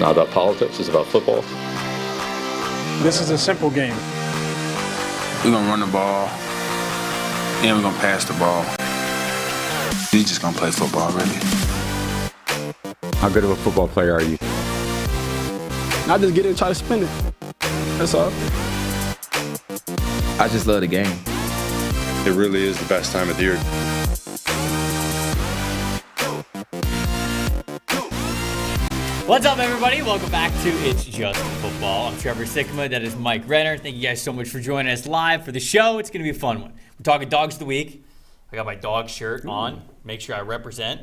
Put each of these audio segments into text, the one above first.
not about politics. It's about football. This is a simple game. We're going to run the ball, and we're going to pass the ball. We're just going to play football, really. How good of a football player are you? I just get it and try to spin it. That's all. I just love the game. It really is the best time of the year. What's up, everybody? Welcome back to It's Just Football. I'm Trevor Sikkema. That is Mike Renner. Thank you guys so much for joining us live for the show. It's going to be a fun one. We're talking Dogs of the Week. I got my dog shirt on. Make sure I represent.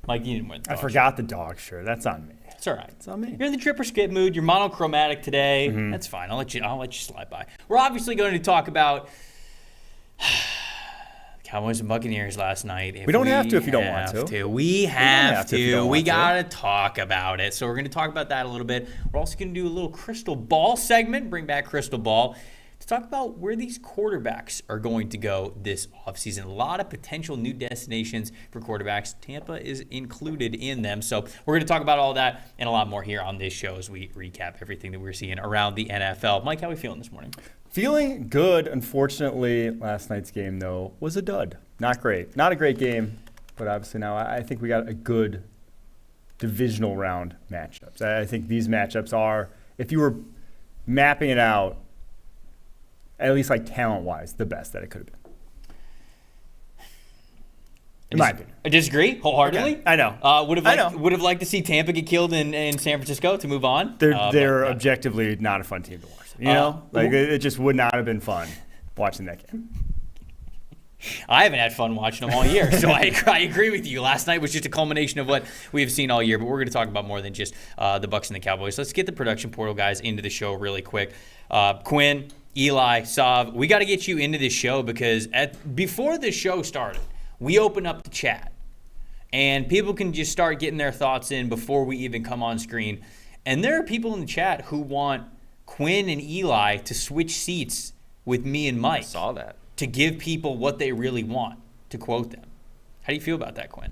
Mike, you didn't win the dog I forgot the dog shirt. That's on me. It's all right. It's on me. You're in the drip or skip mood. You're monochromatic today. That's fine. I'll let you slide by. We're obviously going to talk about Cowboys and Buccaneers last night. We don't have to if you don't want to. We have to. We got to to talk about it. So we're going to talk about that a little bit. We're also going to do a little crystal ball segment, bring back crystal ball, to talk about where these quarterbacks are going to go this offseason. A lot of potential new destinations for quarterbacks. Tampa is included in them. So we're going to talk about all that and a lot more here on this show as we recap everything that we're seeing around the NFL. Mike, how are we feeling this morning? Feeling good. Unfortunately, last night's game, though, was a dud. Not great. Not a great game, but obviously now I think we got a good divisional round matchups. I think these matchups are, if you were mapping it out, at least like talent-wise, the best that it could have been. In my opinion. I disagree wholeheartedly. Okay. I know. Would have liked to see Tampa get killed in San Francisco to move on. They're objectively not a fun team to watch. You know? It just would not have been fun watching that game. I haven't had fun watching them all year, so I agree with you. Last night was just a culmination of what we have seen all year, but we're going to talk about more than just the Bucs and the Cowboys. Let's get the production portal guys into the show really quick. Quinn, Eli, Sav, we got to get you into this show because before the show started, we opened up the chat, and people can just start getting their thoughts in before we even come on screen. And there are people in the chat who want Quinn and Eli to switch seats with me and Mike. I saw that. To give people what they really want, to quote them. How do you feel about that, Quinn?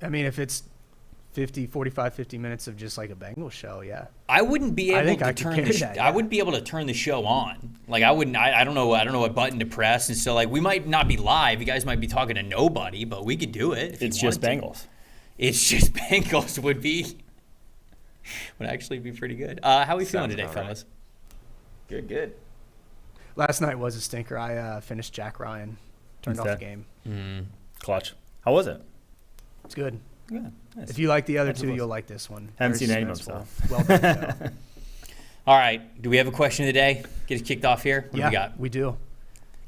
I mean, if it's 45, 50 minutes of just like a Bengals show, yeah. I wouldn't be able to turn I wouldn't be able to turn the show on. Like I don't know what button to press, and so like we might not be live. You guys might be talking to nobody, but we could do it. It's just Bengals. It's just Bengals would actually be pretty good. How are we feeling today, fellas? Good. Last night was a stinker. I finished Jack Ryan, turned off the game. Clutch. How was it? It's good. Yeah, nice. If you like the other two, you'll like this one. Haven't seen any of them, so. Well done, Joe. All right. Do we have a question of the day? Get us kicked off here? What do we got? We do.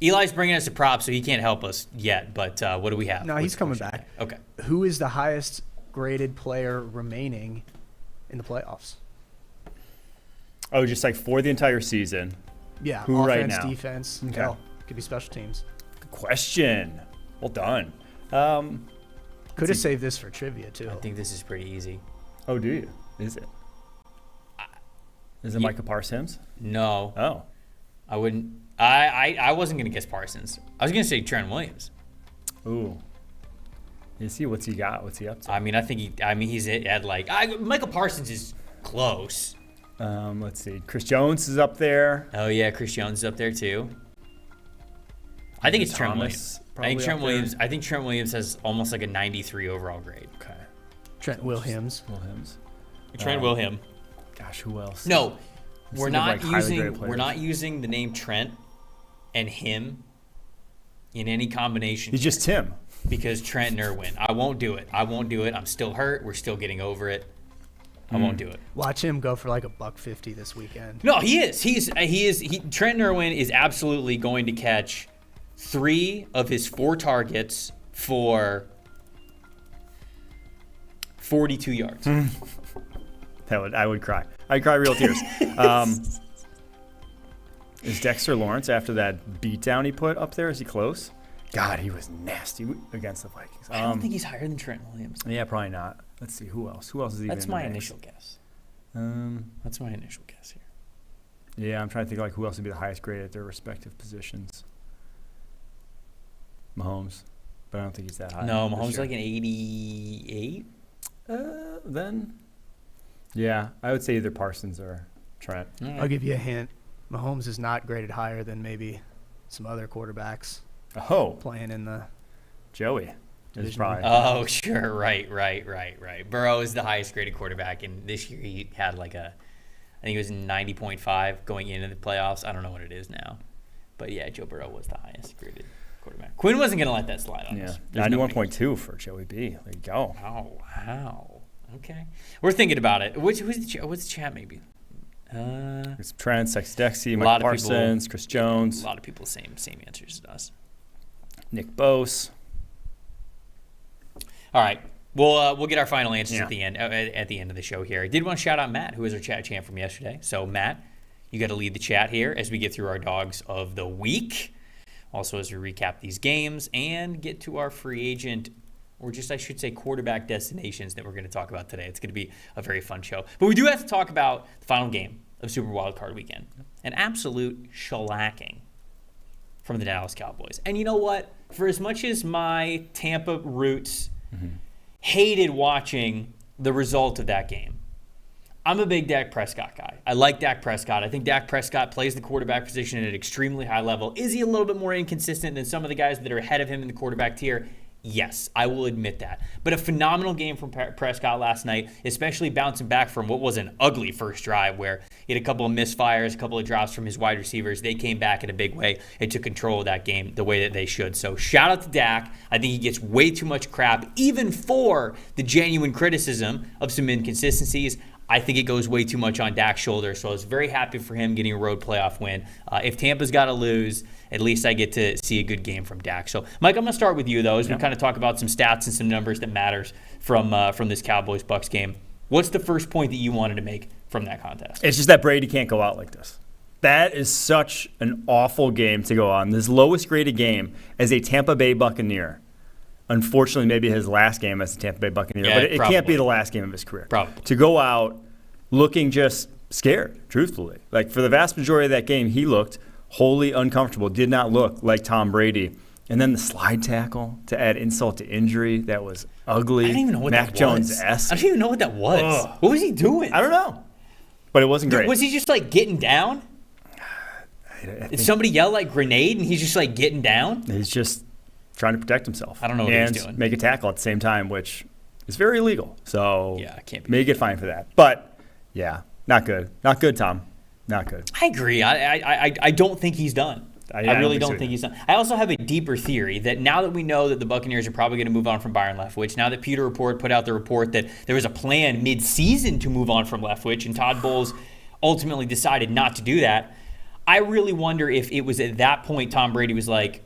Eli's bringing us a prop, so he can't help us yet. But what do we have? No, he's coming back. Okay. Who is the highest graded player remaining in the playoffs? Oh, just like for the entire season. Yeah. Who offense, right now? Defense. Okay. Hell, could be special teams. Good question. Well done. Could have saved this for trivia, too. I think this is pretty easy. Oh, do you? Is it? Is it Micah Parsons? No. Oh. I wouldn't. I wasn't going to guess Parsons. I was going to say Trent Williams. Ooh. You see what's he got? What's he up to? I mean, he's at like Michael Parsons is close. Let's see. Chris Jones is up there. Oh yeah, Chris Jones is up there too. I think it's Trent Williams. I think Trent Williams has almost like a 93 overall grade. Okay. Trent Williams. Trent Williams. Gosh, who else? No, we're not using the name Trent and him in any combination. He's just Tim. Because Trent and Irwin. I won't do it. I'm still hurt. We're still getting over it. I won't do it. Watch him go for like $150 this weekend. No, he is. Trent Irwin is absolutely going to catch 3 of his 4 targets for 42 yards. I would cry. I'd cry real tears. Is Dexter Lawrence, after that beatdown he put up there, is he close? God, he was nasty against the Vikings. I don't think he's higher than Trent Williams. Yeah, probably not. Let's see, who else? Who else is even That's my initial guess. That's my initial guess here. Yeah, I'm trying to think like who else would be the highest grade at their respective positions. Mahomes, but I don't think he's that high. No, Mahomes is like an 88. Then Yeah, I would say either Parsons or Trent. I'll give you a hint. Mahomes is not graded higher than maybe some other quarterbacks Oh, playing in the Joey is Divisional probably. Oh, sure. Right. Burrow is the highest graded quarterback, and this year he had I think it was 90.5 going into the playoffs. I don't know what it is now. But yeah, Joe Burrow was the highest graded quarterback. Quinn wasn't going to let that slide on us. 91.2 for Joey B. There you go. Oh, wow. Okay. We're thinking about it. What's the chat maybe? It's Trent, Dexy, a Mike lot of Parsons, people- Chris Jones, A lot of people same answers as us. Nick Bose. All right. We'll get our final answers Yeah. at the end of the show here. I did want to shout out Matt, who was our chat champ from yesterday. So Matt, you got to lead the chat here as we get through our dogs of the week. Also, as we recap these games and get to our free agent, or just I should say quarterback destinations that we're going to talk about today. It's going to be a very fun show. But we do have to talk about the final game of Super Wildcard Weekend. An absolute shellacking from the Dallas Cowboys. And you know what? For as much as my Tampa roots hated watching the result of that game, I'm a big Dak Prescott guy. I like Dak Prescott. I think Dak Prescott plays the quarterback position at an extremely high level. Is he a little bit more inconsistent than some of the guys that are ahead of him in the quarterback tier? Yes, I will admit that. But a phenomenal game from Prescott last night, especially bouncing back from what was an ugly first drive where he had a couple of misfires, a couple of drops from his wide receivers. They came back in a big way and took control of that game the way that they should. So shout out to Dak. I think he gets way too much crap, even for the genuine criticism of some inconsistencies. I think it goes way too much on Dak's shoulders, so I was very happy for him getting a road playoff win. If Tampa's got to lose, at least I get to see a good game from Dak. So, Mike, I'm going to start with you, though, as we kind of talk about some stats and some numbers that matters from this Cowboys-Bucs game. What's the first point that you wanted to make from that contest? It's just that Brady can't go out like this. That is such an awful game to go on. This lowest graded game as a Tampa Bay Buccaneer. Unfortunately, maybe his last game as a Tampa Bay Buccaneer, Yeah, but it probably. can't be the last game of his career. Probably. To go out looking just scared, truthfully. Like, for the vast majority of that game, he looked wholly uncomfortable, did not look like Tom Brady. And then the slide tackle to add insult to injury, that was ugly. I don't even know what Mac that was. Jones-esque. I don't even know what that was. Ugh. What was he doing? I don't know. But it wasn't great. Was he just, getting down? I Did think somebody yell, grenade, and he's just, getting down? he's just trying to protect himself. I don't know what he was and doing. make a tackle at the same time, which is very illegal. So Yeah, it can't be. may get fined for that. But yeah, not good. Not good, Tom. Not good. I agree. I don't think he's done. I I really don't don't think think so he's done. I also have a deeper theory that now that we know that the Buccaneers are probably going to move on from Byron Leftwich, now that Peter Report put out the report that there was a plan mid-season to move on from Leftwich, and Todd Bowles ultimately decided not to do that, I really wonder if it was at that point Tom Brady was like,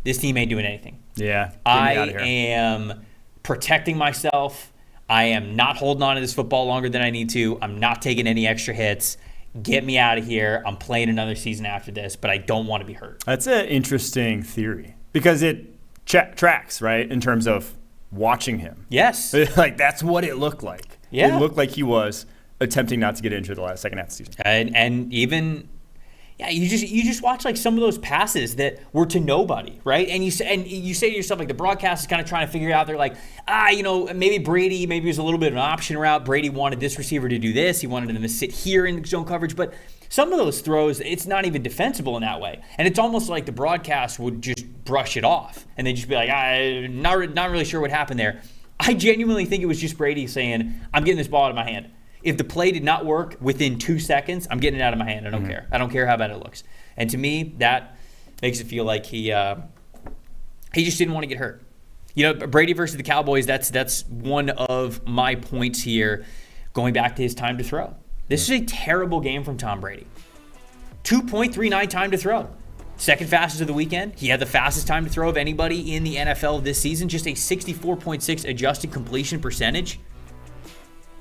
this team ain't doing anything. Yeah. Get me I out of here. am protecting myself. I am not holding on to this football longer than I need to. I'm not taking any extra hits. Get me out of here. I'm playing another season after this, but I don't want to be hurt. That's an interesting theory because it tracks, right, in terms of watching him. Yes. Like, that's what it looked like. Yeah. It looked like he was attempting not to get injured the second half of the season. And even you just watch some of those passes that were to nobody, right? And you say to yourself, the broadcast is kind of trying to figure it out. They're like, maybe Brady, maybe it was a little bit of an option route. Brady wanted this receiver to do this. He wanted him to sit here in zone coverage. But some of those throws, it's not even defensible in that way. And it's almost like the broadcast would just brush it off. And they'd just be like, I'm not really sure what happened there. I genuinely think it was just Brady saying, I'm getting this ball out of my hand. If the play did not work within 2 seconds, I'm getting it out of my hand. I don't care. I don't care how bad it looks. And to me, that makes it feel like he just didn't want to get hurt. Brady versus the Cowboys, that's one of my points here, going back to his time to throw. This is a terrible game from Tom Brady. 2.39 time to throw. Second fastest of the weekend. He had the fastest time to throw of anybody in the NFL this season, just a 64.6 adjusted completion percentage.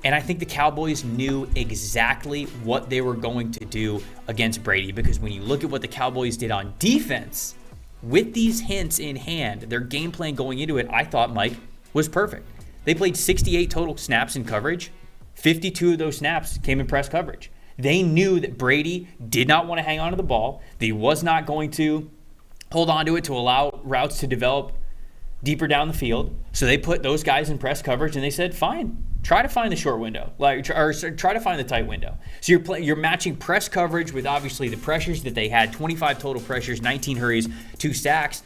And I think the Cowboys knew exactly what they were going to do against Brady, because when you look at what the Cowboys did on defense, with these hints in hand, their game plan going into it, I thought, Mike, was perfect. They played 68 total snaps in coverage. 52 of those snaps came in press coverage. They knew that Brady did not want to hang on to the ball. That he was not going to hold on to it to allow routes to develop deeper down the field. So they put those guys in press coverage, and they said, fine, try to find the short window, or try to find the tight window. So you're matching press coverage with obviously the pressures that they had, 25 total pressures, 19 hurries, 2 sacks.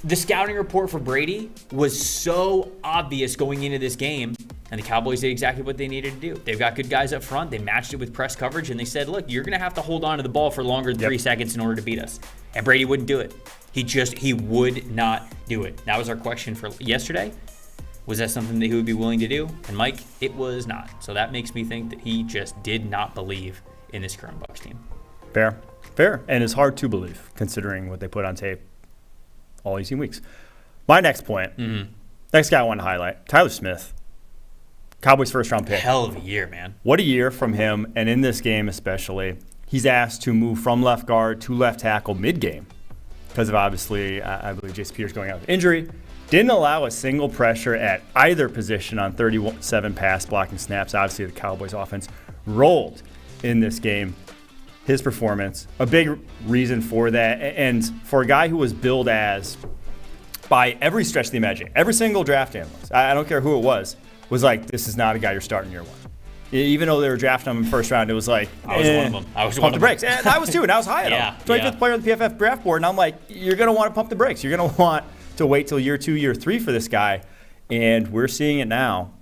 The scouting report for Brady was so obvious going into this game, and the Cowboys did exactly what they needed to do. They've got good guys up front. They matched it with press coverage, and they said, look, you're going to have to hold on to the ball for longer than 3 seconds in order to beat us. And Brady wouldn't do it. He would not do it. That was our question for yesterday. Was that something that he would be willing to do? And Mike, it was not. So that makes me think that he just did not believe in this current Bucs team. Fair. And it's hard to believe, considering what they put on tape all 18 weeks. My next point, next guy I want to highlight, Tyler Smith, Cowboys first-round pick. Hell of a year, man. What a year from him, and in this game especially. He's asked to move from left guard to left tackle mid-game because of, obviously, I believe Jason Peters going out with injury. Didn't allow a single pressure at either position on 37 pass blocking snaps. Obviously, the Cowboys offense rolled in this game. His performance, a big reason for that. And for a guy who was billed as, by every stretch of the imagination, every single draft analyst, I don't care who it was like, this is not a guy you're starting year one. Even though they were drafting him in the first round, it was like, I was one of them. I was one pump of the them. brakes. And I was too, and I was high on him. 25th player on the PFF draft board, and I'm like, you're going to want to pump the brakes. You're going to want to wait till year 2, year 3 for this guy. And we're seeing it now.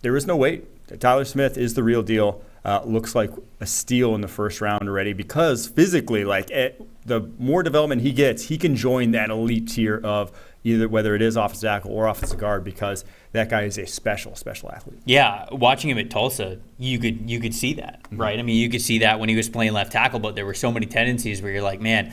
There is no wait. Tyler Smith is the real deal. Looks like a steal in the first round already because physically, the more development he gets, he can join that elite tier of either whether it is offensive tackle or offensive guard because that guy is a special athlete. Yeah, watching him at Tulsa, you could see that, right? I mean, you could see that when he was playing left tackle, but there were so many tendencies where you're like, man,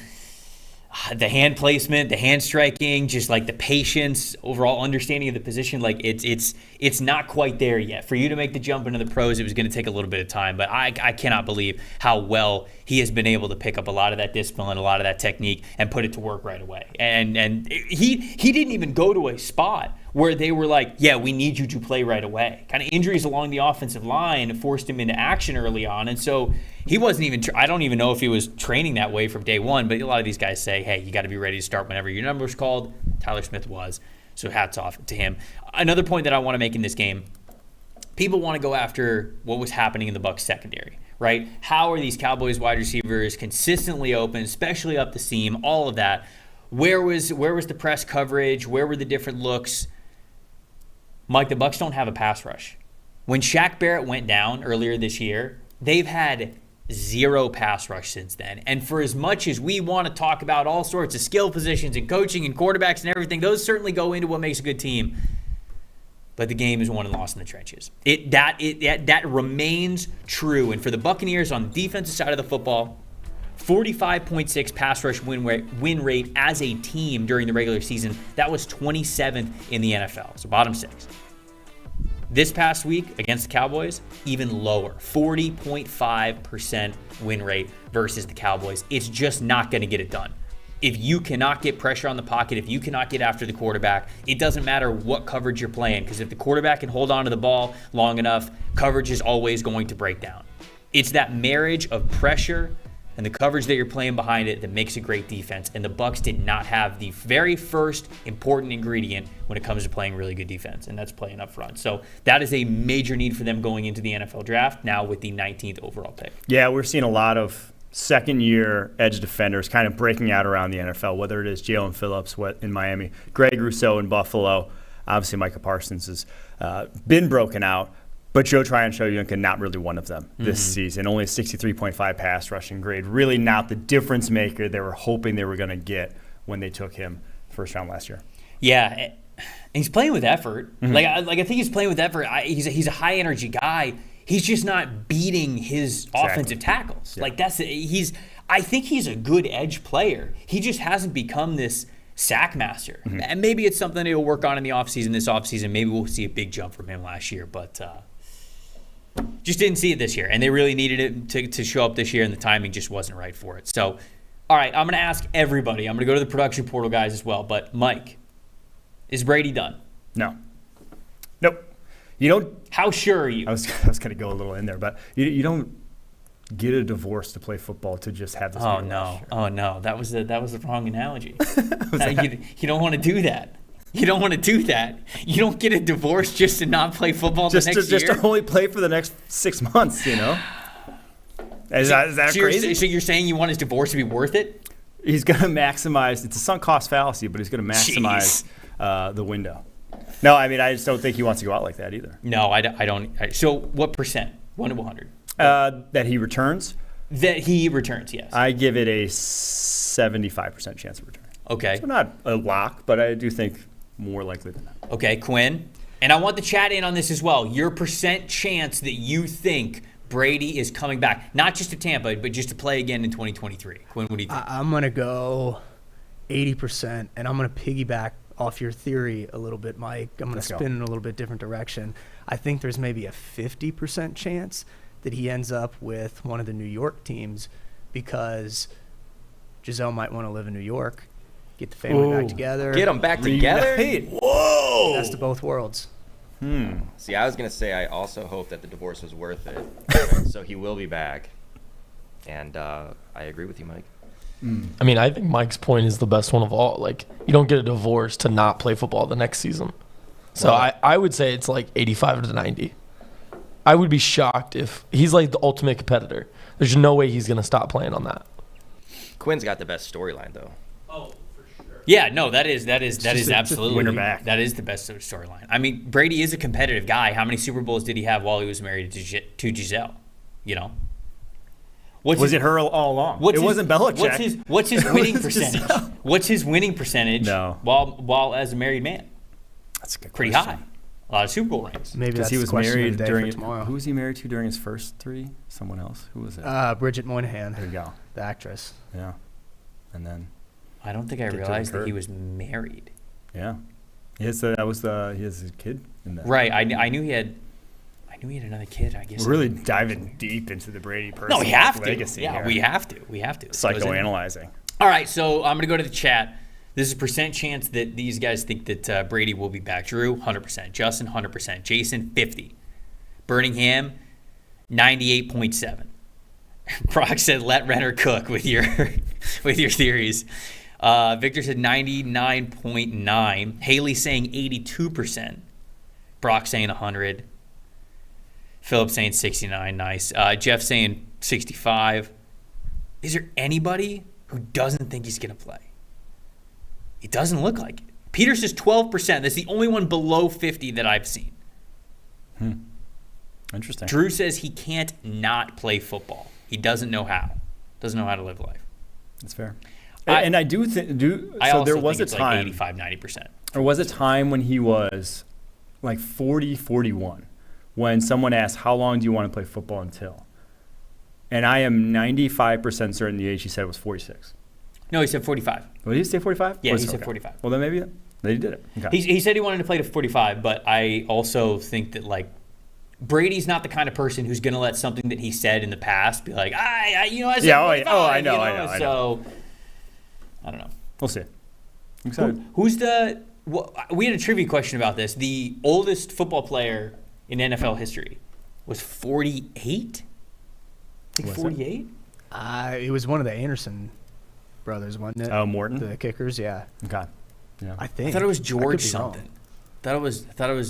the hand placement, the hand striking, just like the patience, overall understanding of the position, like it's not quite there yet. For you to make the jump into the pros, it was going to take a little bit of time, but I cannot believe how well he has been able to pick up a lot of that discipline, a lot of that technique, and put it to work right away. And he didn't even go to a spot where they were like, yeah, we need you to play right away. Kind of injuries along the offensive line forced him into action early on. And so he wasn't even, I don't even know if he was training that way from day one, but a lot of these guys say, hey, you got to be ready to start whenever your number's called. Tyler Smith was. So hats off to him. Another point that I want to make in this game, people want to go after what was happening in the Bucs secondary, right? How are these Cowboys wide receivers consistently open, especially up the seam, all of that? Where was the press coverage? Where were the different looks? Mike, the Bucs don't have a pass rush. When Shaq Barrett went down earlier this year, they've had 0 pass rush since then. And for as much as we want to talk about all sorts of skill positions and coaching and quarterbacks and everything, those certainly go into what makes a good team. But the game is won and lost in the trenches. That remains true. And for the Buccaneers on the defensive side of the football, 45.6 pass rush win rate as a team during the regular season. That was 27th in the NFL, so bottom 6. This past week against the Cowboys, even lower, 40.5% win rate versus the Cowboys. It's just not going to get it done. If you cannot get pressure on the pocket, if you cannot get after the quarterback, it doesn't matter what coverage you're playing, because if the quarterback can hold on to the ball long enough, coverage is always going to break down. It's that marriage of pressure and the coverage that you're playing behind it that makes a great defense. And the Bucs did not have the very first important ingredient when it comes to playing really good defense, and that's playing up front. So that is a major need for them going into the NFL draft now with the 19th overall pick. Yeah, we're seeing a lot of second-year edge defenders kind of breaking out around the NFL, whether it is Jalen Phillips in Miami, Greg Rousseau in Buffalo. Obviously, Micah Parsons has been broken out. But Joe Tryon-Shoyinka, not really one of them this season. Only a 63.5 pass rushing grade. Really not the difference maker they were hoping they were going to get when they took him first round last year. Yeah, and he's playing with effort. I think he's playing with effort. He's a high energy guy. He's just not beating his offensive tackles. Yeah. I think he's a good edge player. He just hasn't become this sack master. And maybe it's something he'll work on in the offseason. This offseason, maybe we'll see a big jump from him last year, but just didn't see it this year, and they really needed it to show up this year, and the timing just wasn't right for it. So, all right, I'm going to ask everybody. I'm going to go to the production portal guys as well. But, Mike, is Brady done? No. Nope. You don't. How sure are you? I was going to go a little in there, but you don't get a divorce to play football to just have this. Oh no, that was the wrong analogy. You don't want to do that. You don't want to do that. You don't get a divorce just to not play football the next year. Just to only play for the next 6 months, Is that so crazy? So you're saying you want his divorce to be worth it? He's going to maximize. It's a sunk cost fallacy, but he's going to maximize the window. No, I just don't think he wants to go out like that either. No, I don't. So what percent? 1 to 100. That he returns? That he returns, yes. I give it a 75% chance of return. Okay. So not a lock, but I do think more likely than not. Okay, Quinn. And I want the chat in on this as well. Your percent chance that you think Brady is coming back, not just to Tampa, but just to play again in 2023. Quinn, what do you think? I'm going to go 80%, and I'm going to piggyback off your theory a little bit, Mike. I'm going to spin in a little bit different direction. I think there's maybe a 50% chance that he ends up with one of the New York teams because Giselle might want to live in New York, get the family back together. Get them back together? Whoa! Best of both worlds. See, I was going to say I also hope that the divorce was worth it. So he will be back. And I agree with you, Mike. I mean, I think Mike's point is the best one of all. Like, you don't get a divorce to not play football the next season. So I would say it's like 85 to 90. I would be shocked if he's like the ultimate competitor. There's no way he's going to stop playing on that. Quinn's got the best storyline, though. Oh, for sure. Yeah, no, that is absolutely winner back. That is the best storyline. I mean, Brady is a competitive guy. How many Super Bowls did he have while he was married to Giselle? Was it her all along? It wasn't Belichick. What's his winning percentage? What's his winning percentage? No. While as a married man? That's a good Pretty question. high. A lot of Super Bowl rings. Maybe that's Because he was the question married of the day during for tomorrow. Who was he married to during his first 3? Someone else. Who was it? Bridget Moynihan, There you go. the actress. Yeah. And then I don't think I to the realized that curb. he was married. yeah. He has a kid in that. Right. I knew he had another kid, I guess. We're really diving deep into the Brady No, personal we have to. legacy Yeah, here. we have to. We have to. Psychoanalyzing. All right, so I'm going to go to the chat. This is a percent chance that these guys think that Brady will be back. Drew, 100%. Justin, 100%. Jason, 50%. Birmingham, 98.7%. Brock said, let Renner cook with your theories. Victor said 99.9%. Haley saying 82%. Brock saying 100%. Philip saying 69%. Nice. Jeff saying 65%. Is there anybody who doesn't think he's going to play? It doesn't look like it. Peter says 12%. That's the only one below 50 that I've seen. Interesting. Drew says he can't not play football. He doesn't know how. Doesn't know how to live life. That's fair. And I do think so. There was a time, like 85-90%. There was a time when he was like 40, 41, when someone asked, "How long do you want to play football until?" And I am 95% certain the age he said was 46. No, he said 45. What did he say? 45? Yeah, he said 45. Well, then maybe they did it. Okay. He said he wanted to play to 45, but I also think that like Brady's not the kind of person who's going to let something that he said in the past be like, I said 45. I know. So I don't know. We'll see. I'm excited. We had a trivia question about this. The oldest football player in NFL history was 48. I think 48. It was one of the Anderson brothers, wasn't it? Oh, Morton? The kickers, yeah. Okay. Yeah. I think. I thought it was I George could be wrong. something.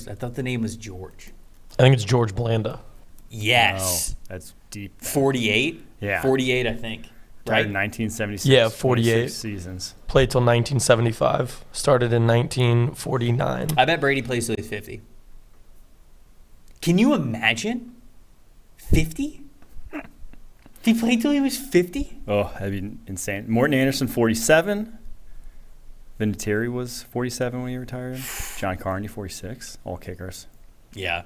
I thought the name was George. I think it's George Blanda. Yes. Oh, that's deep. 48? Yeah. 48, I think. Died Right? in 1976. Yeah, 48. 26 seasons. Played till 1975. Started in 1949. I bet Brady plays till he's 50. Can you imagine? 50? He played till he was 50? Oh, that'd be insane. Morton Anderson, 47. Vinatieri was 47 when he retired. John Carney, 46. All kickers. Yeah.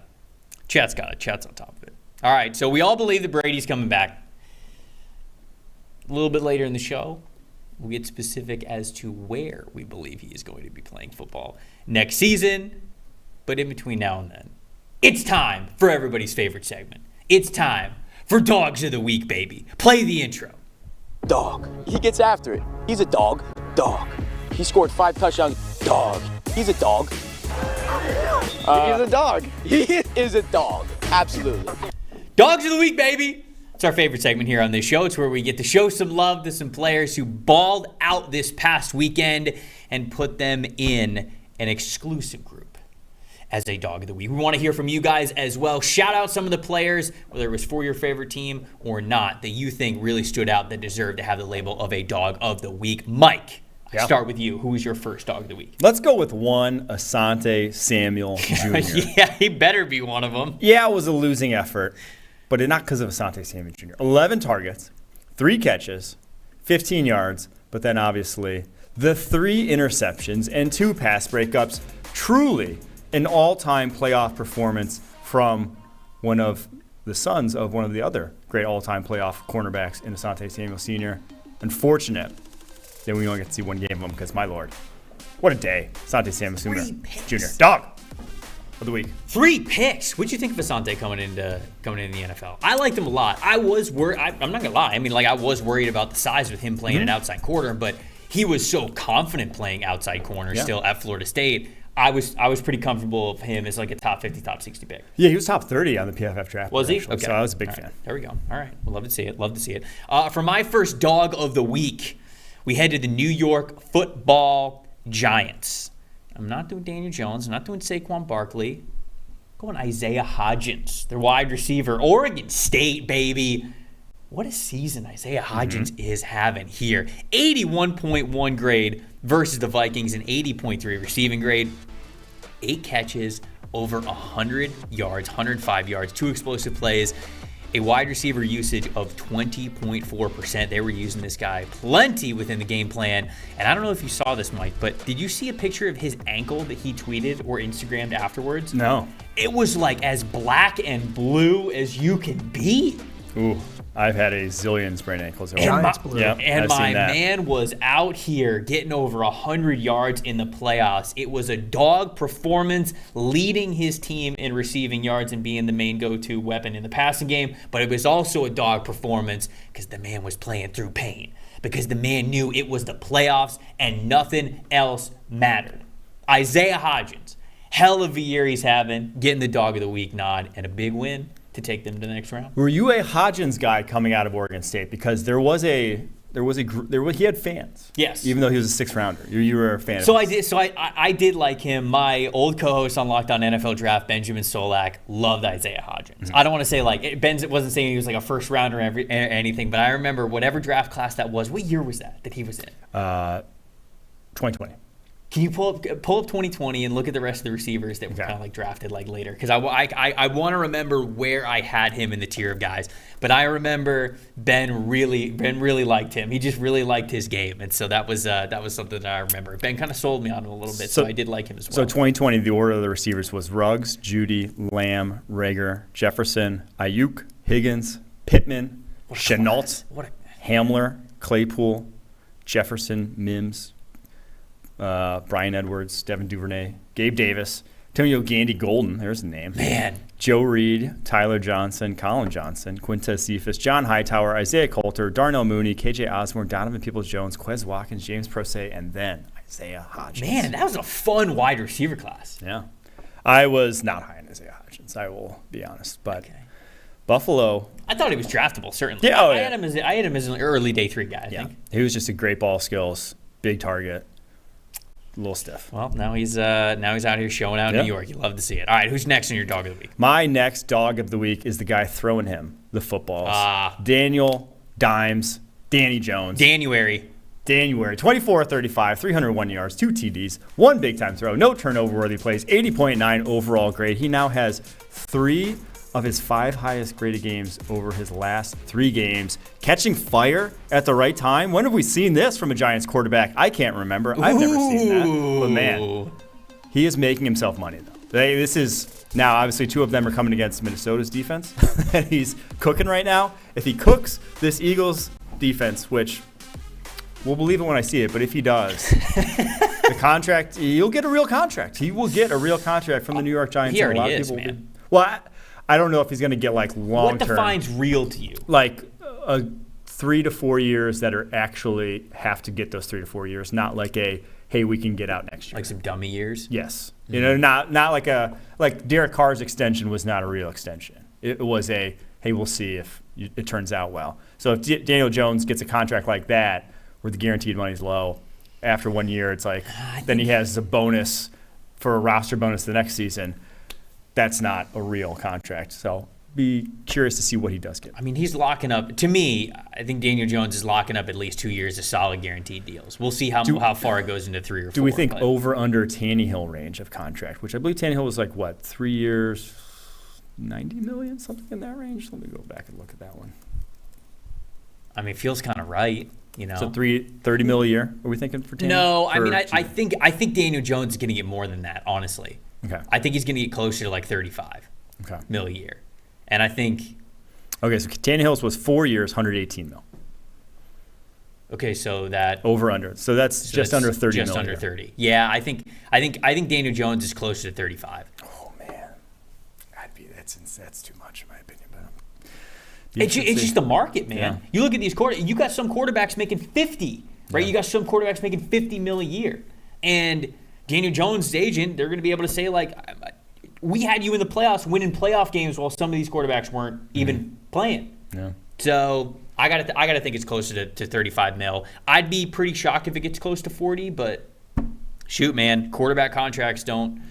Chat's got it. Chat's on top of it. All right, so we all believe that Brady's coming back. A little bit later in the show, we'll get specific as to where we believe he is going to be playing football next season. But in between now and then, it's time for everybody's favorite segment. It's time for Dogs of the Week, baby. Play the intro. Dog. He gets after it. He's a dog. Dog. He scored 5 touchdowns. Dog. He's a dog. He's a dog. He is a dog. Absolutely. Dogs of the Week, baby. It's our favorite segment here on this show. It's where we get to show some love to some players who balled out this past weekend and put them in an exclusive group as a dog of the week. We want to hear from you guys as well. Shout out some of the players, whether it was for your favorite team or not, that you think really stood out that deserved to have the label of a dog of the week. Mike, I start with you. Who was your first dog of the week? Let's go with one Asante Samuel Jr. Yeah, he better be one of them. Yeah, it was a losing effort, but not because of Asante Samuel Jr. 11 targets, 3 catches, 15 yards, but then obviously the 3 interceptions and 2 pass breakups. Truly an all-time playoff performance from one of the sons of one of the other great all-time playoff cornerbacks in Asante Samuel Sr. Unfortunate that we only get to see one game of him because, my Lord, what a day. Asante Samuel Jr. Dog of the week. 3 picks. What'd you think of Asante coming into the NFL? I liked him a lot. I was worried. I'm not going to lie. I mean, I was worried about the size with him playing an outside corner, but he was so confident playing outside corner still at Florida State. I was pretty comfortable of him as like a top 50, top 60 pick. Yeah, he was top 30 on the PFF draft. Was he? Actually, Okay. so I was a big fan. There we go. All right. We'll love to see it. For my first dog of the week, we head to the New York Football Giants. I'm not doing Daniel Jones. I'm not doing Saquon Barkley. I'm going Isaiah Hodgins, their wide receiver. Oregon State, baby. What a season Isaiah Hodgins is having here. 81.1 grade versus the Vikings, an 80.3 receiving grade. 8 catches, over 100 yards, 105 yards, 2 explosive plays, a wide receiver usage of 20.4%. They were using this guy plenty within the game plan. And I don't know if you saw this, Mike, but did you see a picture of his ankle that he tweeted or Instagrammed afterwards? No. It was like as black and blue as you can be. Ooh, I've had a zillion sprained ankles. And my man was out here getting over 100 yards in the playoffs. It was a dog performance, leading his team in receiving yards and being the main go-to weapon in the passing game. But it was also a dog performance because the man was playing through pain, because the man knew it was the playoffs and nothing else mattered. Isaiah Hodgins, hell of a year he's having, getting the dog of the week nod and a big win to take them to the next round. Were you a Hodgins guy coming out of Oregon State? Because he had fans. Yes. Even though he was a 6th rounder, you were a fan. So I did like him. My old co-host on Locked On NFL Draft, Benjamin Solak, loved Isaiah Hodgins. I don't want to say Ben wasn't saying he was like a 1st rounder or anything, but I remember whatever draft class that was. What year was that he was in? 2020. Can you pull up 2020 and look at the rest of the receivers that were kind of like drafted like later? Because I want to remember where I had him in the tier of guys. But I remember Ben really liked him. He just really liked his game, and so that was something that I remember. Ben kind of sold me on him a little bit, so I did like him as well. So 2020, the order of the receivers was Ruggs, Judy, Lamb, Rager, Jefferson, Ayuk, Higgins, Pittman, Chenault, Hamler, Claypool, Jefferson, Mims, Brian Edwards, Devin Duvernay, Gabe Davis, Antonio Gandy Golden, there's a name. Man. Joe Reed, Tyler Johnson, Colin Johnson, Quintez Cephas, John Hightower, Isaiah Coulter, Darnell Mooney, KJ Osborne, Donovan Peoples-Jones, Quez Watkins, James Procey, and then Isaiah Hodgins. Man, that was a fun wide receiver class. Yeah. I was not high on Isaiah Hodgins, I will be honest. But Buffalo. I thought he was draftable, certainly. Yeah, I had him as an early day 3 guy, I think. He was just a great ball skills, big target. A little stiff. Well, now he's out here showing out in New York. You love to see it. All right, who's next in your dog of the week? My next dog of the week is the guy throwing him the footballs. Daniel Dimes, Danny Jones. January. 24-35, 301 yards, 2 TDs, 1 big-time throw, no turnover-worthy plays, 80.9 overall grade. He now has 3 of his 5 highest graded games over his last 3 games. Catching fire at the right time. When have we seen this from a Giants quarterback? I can't remember. I've never seen that. But man, he is making himself money, though. This is now, obviously, 2 of them are coming against Minnesota's defense. And he's cooking right now. If he cooks this Eagles defense, which we'll believe it when I see it, but if he does, the contract, he'll get a real contract. He will get a real contract from the New York Giants. He already is, man. I don't know if he's going to get like long term. What defines real to you? Like 3 to 4 years that are actually have to get those 3 to 4 years, not like hey, we can get out next year. Like some dummy years? Yes. Mm-hmm. Not like Derek Carr's extension was not a real extension. It was hey, we'll see if it turns out well. So if Daniel Jones gets a contract like that, where the guaranteed money's low, after 1 year, it's like then he has a bonus for a roster bonus the next season, that's not a real contract. So be curious to see what he does get. I mean, he's locking up. To me, I think Daniel Jones is locking up at least 2 years of solid guaranteed deals. We'll see how far it goes into 3 or 4. Do we think over under Tannehill range of contract, which I believe Tannehill was like, what, 3 years, 90 million, something in that range? Let me go back and look at that one. I mean, it feels kind of right. So 30 mil a year, are we thinking for Tannehill? No, I mean, I think Daniel Jones is going to get more than that, honestly. Okay. I think he's going to get closer to like 35 mil a year. And I think... Okay, so Tannehill's was 4 years, 118 mil. Okay, so that... Over under. So that's just under 30 mil. Just under 30. Yeah, I think Daniel Jones is closer to 35. Oh, man. That's too much, in my opinion. But it's just the market, man. Yeah. You look at these you got some quarterbacks making 50, right? Yeah. You got some quarterbacks making 50 mil a year. And Daniel Jones' agent, they're going to be able to say, like, we had you in the playoffs winning playoff games while some of these quarterbacks weren't even playing. Yeah. So I gotta think it's closer to 35 mil. I'd be pretty shocked if it gets close to 40, but shoot, man, quarterback contracts don't.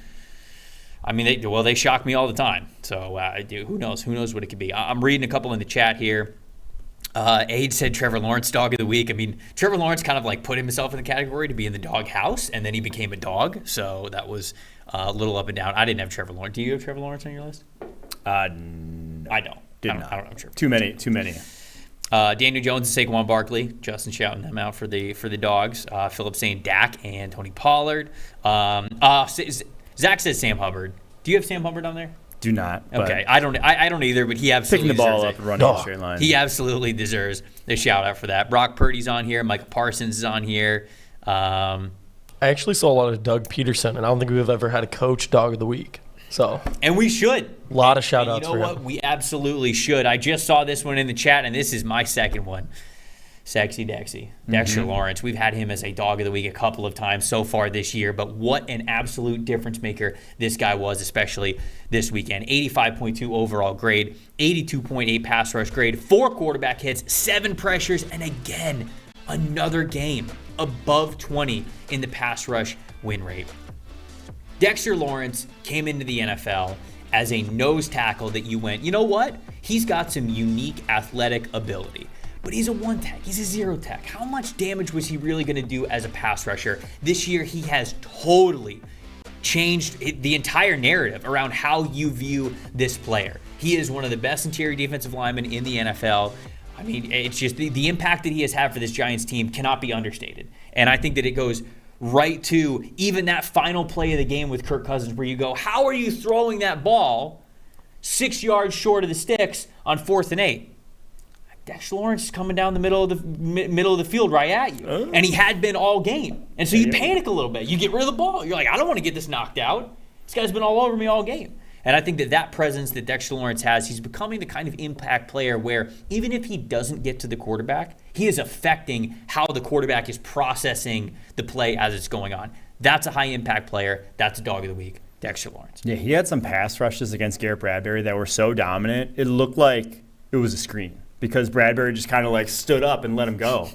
I mean, they shock me all the time. So who knows what it could be. I'm reading a couple in the chat here. Aid said Trevor Lawrence dog of the week. I mean, Trevor Lawrence kind of like put himself in the category to be in the dog house, and then he became a dog. So that was a little up and down. I didn't have Trevor Lawrence. Do you have Trevor Lawrence on your list? No. I don't. I don't have Trevor. Too many. Daniel Jones and Saquon Barkley. Justin shouting them out for the dogs. Philip saying Dak and Tony Pollard. Zach says Sam Hubbard. Do you have Sam Hubbard on there? Do not. Okay, I don't either, but he absolutely picking the ball deserves up and running a straight line. He absolutely deserves the shout out for that. Brock Purdy's on here. Michael Parsons is on here. I actually saw a lot of Doug Peterson, and I don't think we've ever had a coach dog of the week. So, and we should. A lot of shout outs for him. You know what? We absolutely should. I just saw this one in the chat, and this is my second one. Sexy Dexy. Dexter Lawrence. We've had him as a dog of the week a couple of times so far this year, but what an absolute difference maker this guy was, especially this weekend. 85.2 overall grade, 82.8 pass rush grade, 4 quarterback hits, 7 pressures, and again, another game above 20 in the pass rush win rate. Dexter Lawrence came into the NFL as a nose tackle that you went, you know what? He's got some unique athletic ability. But he's a 1 tech. He's a 0 tech. How much damage was he really going to do as a pass rusher? This year, he has totally changed the entire narrative around how you view this player. He is one of the best interior defensive linemen in the NFL. I mean, it's just the impact that he has had for this Giants team cannot be understated. And I think that it goes right to even that final play of the game with Kirk Cousins where you go, how are you throwing that ball 6 yards short of the sticks on 4th and 8? Dexter Lawrence is coming down the middle of the field right at you. And he had been all game. And so you panic a little bit. You get rid of the ball. You're like, I don't want to get this knocked out. This guy's been all over me all game. And I think that presence that Dexter Lawrence has, he's becoming the kind of impact player where even if he doesn't get to the quarterback, he is affecting how the quarterback is processing the play as it's going on. That's a high impact player. That's a dog of the week, Dexter Lawrence. Yeah, he had some pass rushes against Garrett Bradbury that were so dominant, it looked like it was a screen. Because Bradbury just kind of like stood up and let him go.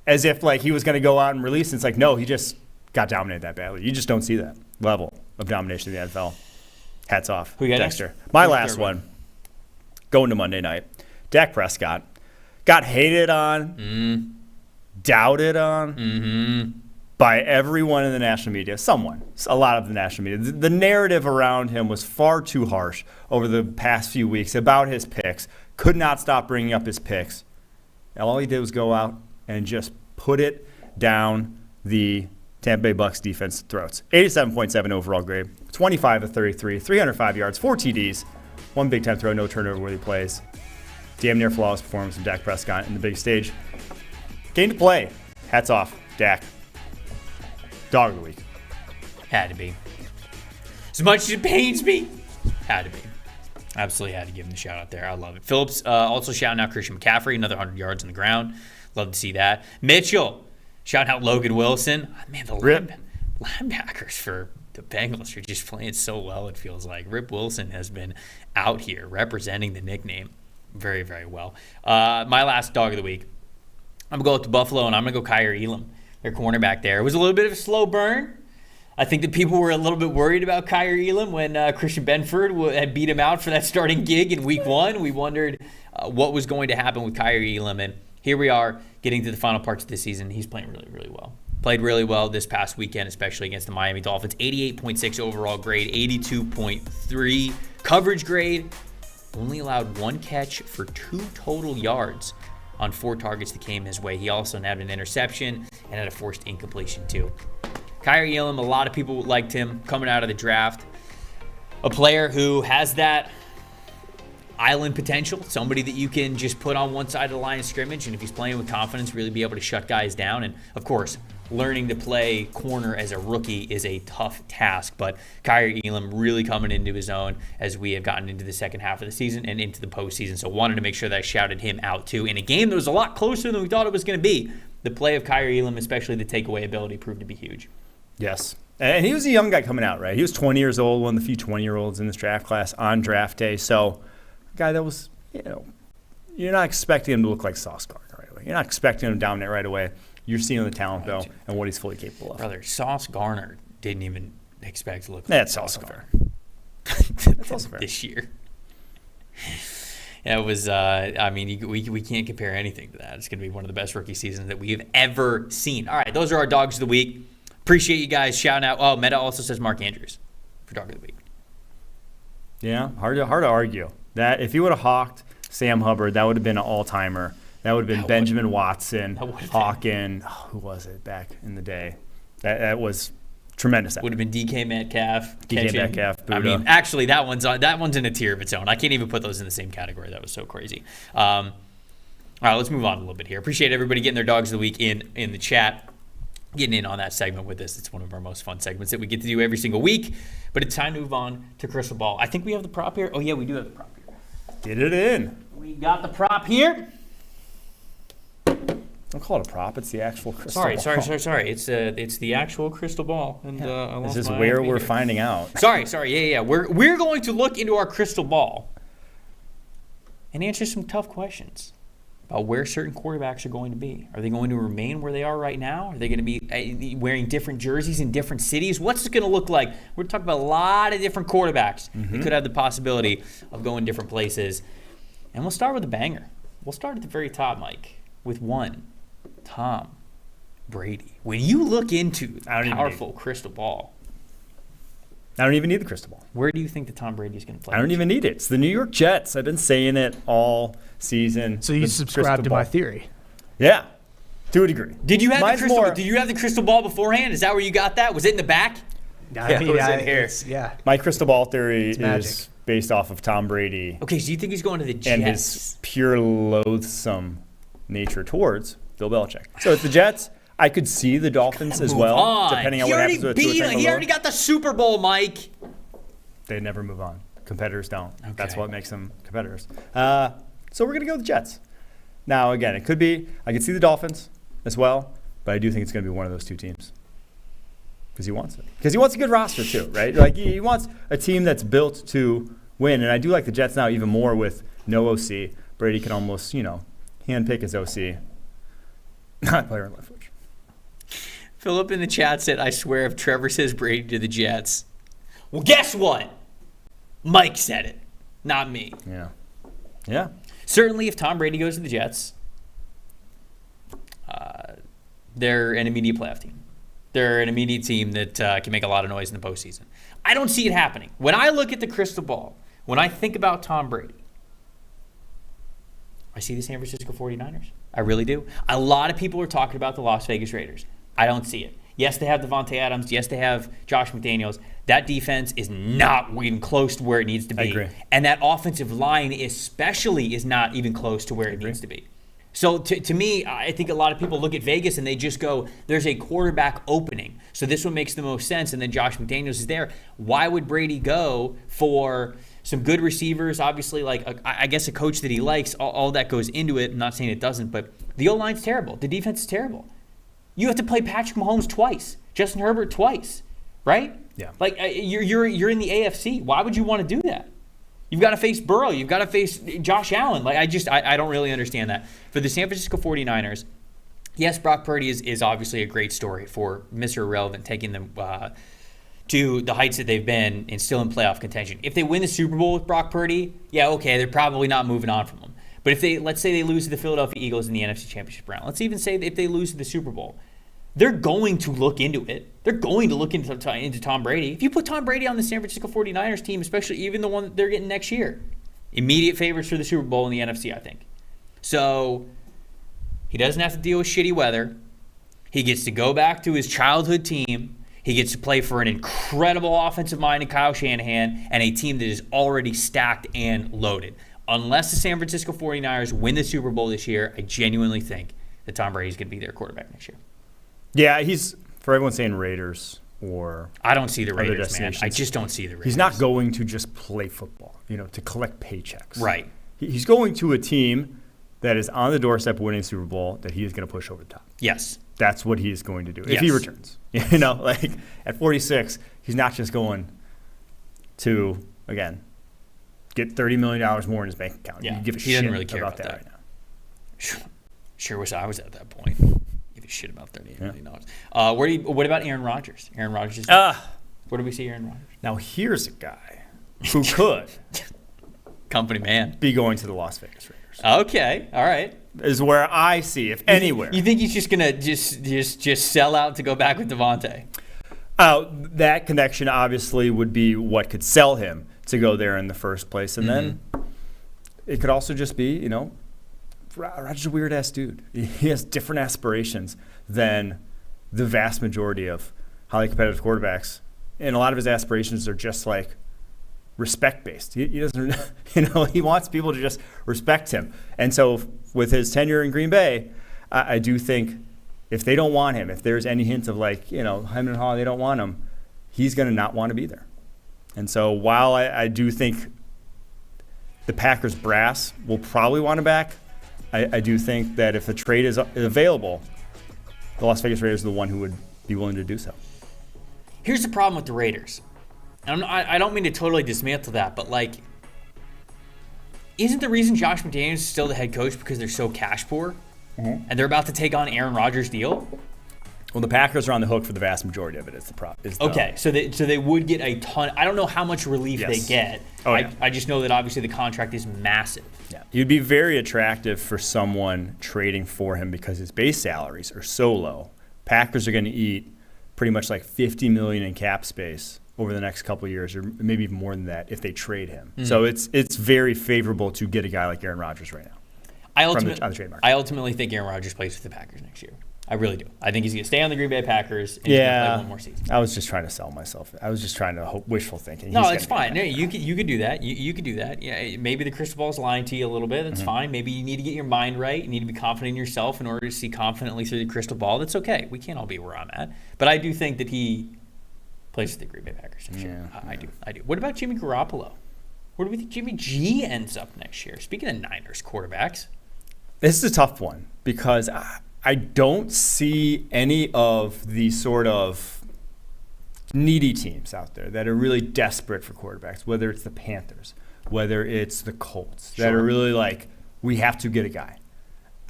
As if like he was going to go out and release. It's like, no, he just got dominated that badly. You just don't see that level of domination in the NFL. Hats off. Who you got Dexter. My last one, going to Monday night. Dak Prescott got hated on, doubted on by everyone in the national media. A lot of the national media. The narrative around him was far too harsh over the past few weeks about his picks. Could not stop bringing up his picks. All he did was go out and just put it down the Tampa Bay Bucs defense throats. 87.7 overall grade, 25 of 33, 305 yards, 4 TDs, 1 big-time throw, no turnover-worthy plays. Damn near flawless performance from Dak Prescott in the big stage. Game to play. Hats off, Dak. Dog of the week. Had to be. As much as it pains me, had to be. Absolutely had to give him the shout out there. I love it. Phillips also shouting out Christian McCaffrey, another 100 yards on the ground. Love to see that. Mitchell shouting out Logan Wilson. Man, the linebackers for the Bengals are just playing so well, it feels like. Rip Wilson has been out here representing the nickname very, very well. My last dog of the week, I'm going to go with the Buffalo, and I'm going to go Kyer Elam, their cornerback there. It was a little bit of a slow burn. I think that people were a little bit worried about Kyrie Elam when Christian Benford had beat him out for that starting gig in week 1. We wondered what was going to happen with Kyrie Elam, and here we are getting to the final parts of the season. He's playing really, really well. Played really well this past weekend, especially against the Miami Dolphins. 88.6 overall grade, 82.3 coverage grade. Only allowed 1 catch for 2 total yards on 4 targets that came his way. He also nabbed an interception and had a forced incompletion too. Kyrie Elam, a lot of people liked him coming out of the draft. A player who has that island potential, somebody that you can just put on one side of the line of scrimmage, and if he's playing with confidence, really be able to shut guys down. And of course, learning to play corner as a rookie is a tough task, but Kyrie Elam really coming into his own as we have gotten into the second half of the season and into the postseason. So wanted to make sure that I shouted him out too. In a game that was a lot closer than we thought it was going to be, the play of Kyrie Elam, especially the takeaway ability, proved to be huge. Yes. And he was a young guy coming out, right? He was 20 years old, one of the few 20-year-olds in this draft class on draft day. So a guy that was, you're not expecting him to look like Sauce Gardner right away. You're not expecting him to dominate right away. You're seeing the talent, though, and what he's fully capable of. Brother, Sauce Gardner didn't even expect to look like That's also fair. That's also fair. This year. It was, we can't compare anything to that. It's going to be one of the best rookie seasons that we have ever seen. All right, those are our dogs of the week. Appreciate you guys shouting out. Oh, Meta also says Mark Andrews for dog of the week. Yeah, hard to argue. That if he would have hawked Sam Hubbard, that would have been an all-timer. That would have been Benjamin Watson, Hawkin. Who was it back in the day? That was tremendous. Would have been DK Metcalf. Metcalf, Buddha. I mean, actually, that one's in a tier of its own. I can't even put those in the same category. That was so crazy. All right, let's move on a little bit here. Appreciate everybody getting their dogs of the week in the chat. Getting in on that segment with us. It's one of our most fun segments that we get to do every single week. But it's time to move on to Crystal Ball. I think we have the prop here. Oh, yeah, we do have the prop here. Get it in. We got the prop here. Don't call it a prop. It's the actual crystal ball. Sorry. It's the actual crystal ball. And this is where we're finding out. Sorry. Yeah. We're going to look into our crystal ball and answer some tough questions about where certain quarterbacks are going to be. Are they going to remain where they are right now? Are they going to be wearing different jerseys in different cities? What's it going to look like? We're talking about a lot of different quarterbacks that could have the possibility of going different places. And we'll start with a banger. We'll start at the very top, Mike, with one Tom Brady. When you look into the powerful crystal ball, I don't even need the crystal ball. Where do you think that Tom Brady is going to play? I don't even need it. It's the New York Jets. I've been saying it all season. So you subscribe to my theory? Yeah, to a degree. Did you have the crystal ball beforehand? Is that where you got that? Was it in the back? It was in here. Yeah. My crystal ball theory is based off of Tom Brady. Okay, so you think he's going to the Jets? And his pure loathsome nature towards Bill Belichick. So it's the Jets. I could see the Dolphins as well, depending on what happens with Tua. He already got the Super Bowl, Mike. They never move on. Competitors don't. Okay. That's what makes them competitors. So we're going to go with the Jets. Now, again, it could be, I could see the Dolphins as well, but I do think it's going to be one of those two teams. Because he wants it. Because he wants a good roster too, right? Like he wants a team that's built to win. And I do like the Jets now even more with no OC. Brady can almost, handpick his OC. Not player on left foot. Philip in the chat said, I swear if Trevor says Brady to the Jets. Well, guess what? Mike said it, not me. Yeah. Certainly if Tom Brady goes to the Jets, they're an immediate playoff team. They're an immediate team that can make a lot of noise in the postseason. I don't see it happening. When I look at the crystal ball, when I think about Tom Brady, I see the San Francisco 49ers. I really do. A lot of people are talking about the Las Vegas Raiders. I don't see it. Yes, they have Devontae Adams. Yes, they have Josh McDaniels. That defense is not even close to where it needs to be. I agree. And that offensive line especially is not even close to where it needs to be. So to me, I think a lot of people look at Vegas and they just go, there's a quarterback opening. So this one makes the most sense. And then Josh McDaniels is there. Why would Brady go for some good receivers? Obviously, I guess a coach that he likes, all that goes into it. I'm not saying it doesn't, but the O-line's terrible. The defense is terrible. You have to play Patrick Mahomes twice, Justin Herbert twice, right? Yeah. You're in the AFC. Why would you want to do that? You've got to face Burrow. You've got to face Josh Allen. I don't really understand that. For the San Francisco 49ers, yes, Brock Purdy is obviously a great story for Mr. Irrelevant taking them to the heights that they've been and still in playoff contention. If they win the Super Bowl with Brock Purdy, yeah, okay, they're probably not moving on from him. But if let's say they lose to the Philadelphia Eagles in the NFC Championship round, let's even say if they lose to the Super Bowl, they're going to look into it. They're going to look into Tom Brady. If you put Tom Brady on the San Francisco 49ers team, especially even the one that they're getting next year, immediate favorites for the Super Bowl in the NFC, I think. So he doesn't have to deal with shitty weather. He gets to go back to his childhood team. He gets to play for an incredible offensive mind in Kyle Shanahan and a team that is already stacked and loaded. Unless the San Francisco 49ers win the Super Bowl this year, I genuinely think that Tom Brady is going to be their quarterback next year. Yeah, he's, for everyone saying Raiders or I don't see the Raiders, man. I just don't see the Raiders. He's not going to just play football, to collect paychecks. Right. He's going to a team that is on the doorstep of winning Super Bowl that he is going to push over the top. Yes. That's what he is going to do if he returns. Like at 46, he's not just going to, again, get $30 million more in his bank account. Yeah. You give a he shit doesn't really care about that right now. Sure wish I was at that point. Give a shit about $38 million. What about Aaron Rodgers? Aaron Rodgers. Where do we see Aaron Rodgers? Now here's a guy who could company man be going to the Las Vegas Raiders. Okay, all right. Is where I see, if anywhere. You think he's just gonna just sell out to go back with Devontae? That connection obviously would be what could sell him to go there in the first place, and then it could also just be, Rodgers is a weird ass dude. He has different aspirations than the vast majority of highly competitive quarterbacks, and a lot of his aspirations are just like respect-based. He doesn't, he wants people to just respect him. And so with his tenure in Green Bay, I do think if they don't want him, if there's any hint of him and Haw, they don't want him, he's going to not want to be there. And so while I do think the Packers brass will probably want him back, I do think that if the trade is available, the Las Vegas Raiders are the one who would be willing to do so. Here's the problem with the Raiders. I don't mean to totally dismantle that, but isn't the reason Josh McDaniels is still the head coach because they're so cash poor, and they're about to take on Aaron Rodgers' deal? Well, the Packers are on the hook for the vast majority of it. Is the problem? Okay, so they would get a ton. I don't know how much relief they get. Oh, yeah. I just know that obviously the contract is massive. Yeah, he'd be very attractive for someone trading for him because his base salaries are so low. Packers are going to eat pretty much like $50 million in cap space over the next couple of years, or maybe even more than that, if they trade him. So it's very favorable to get a guy like Aaron Rodgers right now. On the trade market. I ultimately think Aaron Rodgers plays with the Packers next year. I really do. I think he's going to stay on the Green Bay Packers and he's going to play one more season. I was just trying to sell myself. I was just trying to wishful thinking. No, it's fine. No, you could do that. You could do that. Yeah, maybe the crystal ball is lying to you a little bit. That's fine. Maybe you need to get your mind right. You need to be confident in yourself in order to see confidently through the crystal ball. That's okay. We can't all be where I'm at. But I do think that he plays with the Green Bay Packers next year. I do. What about Jimmy Garoppolo? Where do we think Jimmy G ends up next year? Speaking of Niners quarterbacks. This is a tough one because I don't see any of the sort of needy teams out there that are really desperate for quarterbacks, whether it's the Panthers, whether it's the Colts, that are really like, we have to get a guy.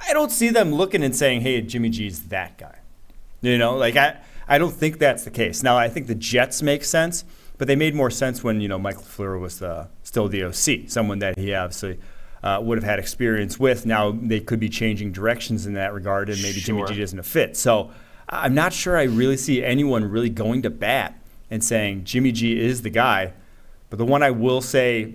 I don't see them looking and saying, hey, Jimmy G's that guy. I don't think that's the case. Now, I think the Jets make sense, but they made more sense when, Mike LaFleur was still the OC, someone that he obviously would have had experience with. Now they could be changing directions in that regard, and maybe Jimmy G isn't a fit. So I'm not sure I really see anyone really going to bat and saying Jimmy G is the guy. But the one I will say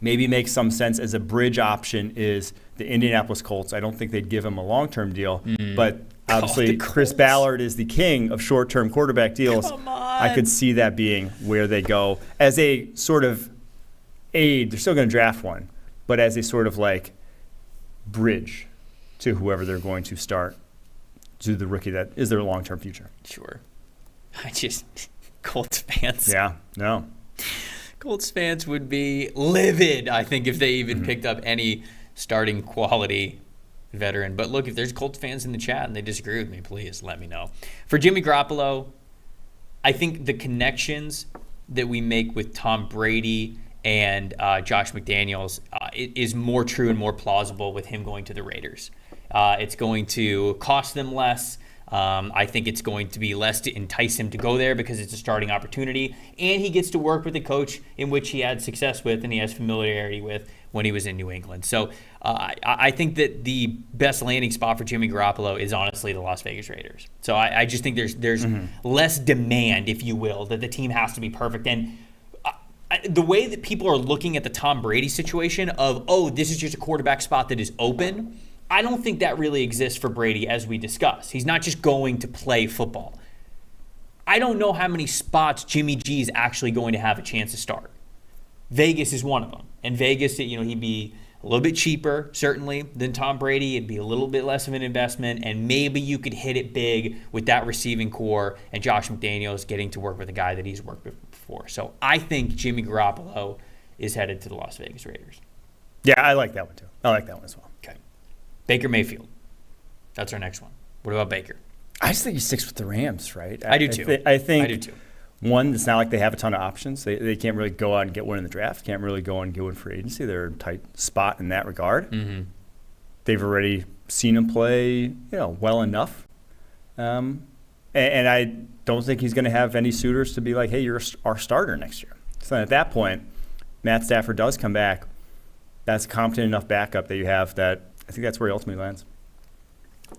maybe makes some sense as a bridge option is the Indianapolis Colts. I don't think they'd give him a long-term deal, but obviously Chris Ballard is the king of short-term quarterback deals. Come on. I could see that being where they go as a sort of aid. They're still going to draft one, but as a sort of bridge to whoever they're going to start, to the rookie that is their long-term future. Sure. Colts fans. Yeah, no. Colts fans would be livid, I think, if they even picked up any starting quality veteran. But look, if there's Colts fans in the chat and they disagree with me, please let me know. For Jimmy Garoppolo, I think the connections that we make with Tom Brady and Josh McDaniels is more true and more plausible with him going to the Raiders. It's going to cost them less. I think it's going to be less to entice him to go there because it's a starting opportunity, and he gets to work with a coach in which he had success with and he has familiarity with when he was in New England. So I think that the best landing spot for Jimmy Garoppolo is honestly the Las Vegas Raiders. So I just think there's less demand, if you will, that the team has to be perfect. And the way that people are looking at the Tom Brady situation of, oh, this is just a quarterback spot that is open, I don't think that really exists for Brady, as we discussed. He's not just going to play football. I don't know how many spots Jimmy G is actually going to have a chance to start. Vegas is one of them. And Vegas, he'd be a little bit cheaper, certainly, than Tom Brady. It'd be a little bit less of an investment, and maybe you could hit it big with that receiving core and Josh McDaniels getting to work with a guy that he's worked with before. So I think Jimmy Garoppolo is headed to the Las Vegas Raiders. Yeah, I like that one too. I like that one as well. Okay. Baker Mayfield. That's our next one. What about Baker? I just think he sticks with the Rams, right? I do too. I think I do too. One, it's not like they have a ton of options. They can't really go out and get one in the draft. Can't really go out and get one for agency. They're in a tight spot in that regard. Mm-hmm. They've already seen him play, well enough. And I don't think he's going to have any suitors to be like, hey, you're our starter next year. So at that point, Matt Stafford does come back. That's a competent enough backup that you have that I think that's where he ultimately lands.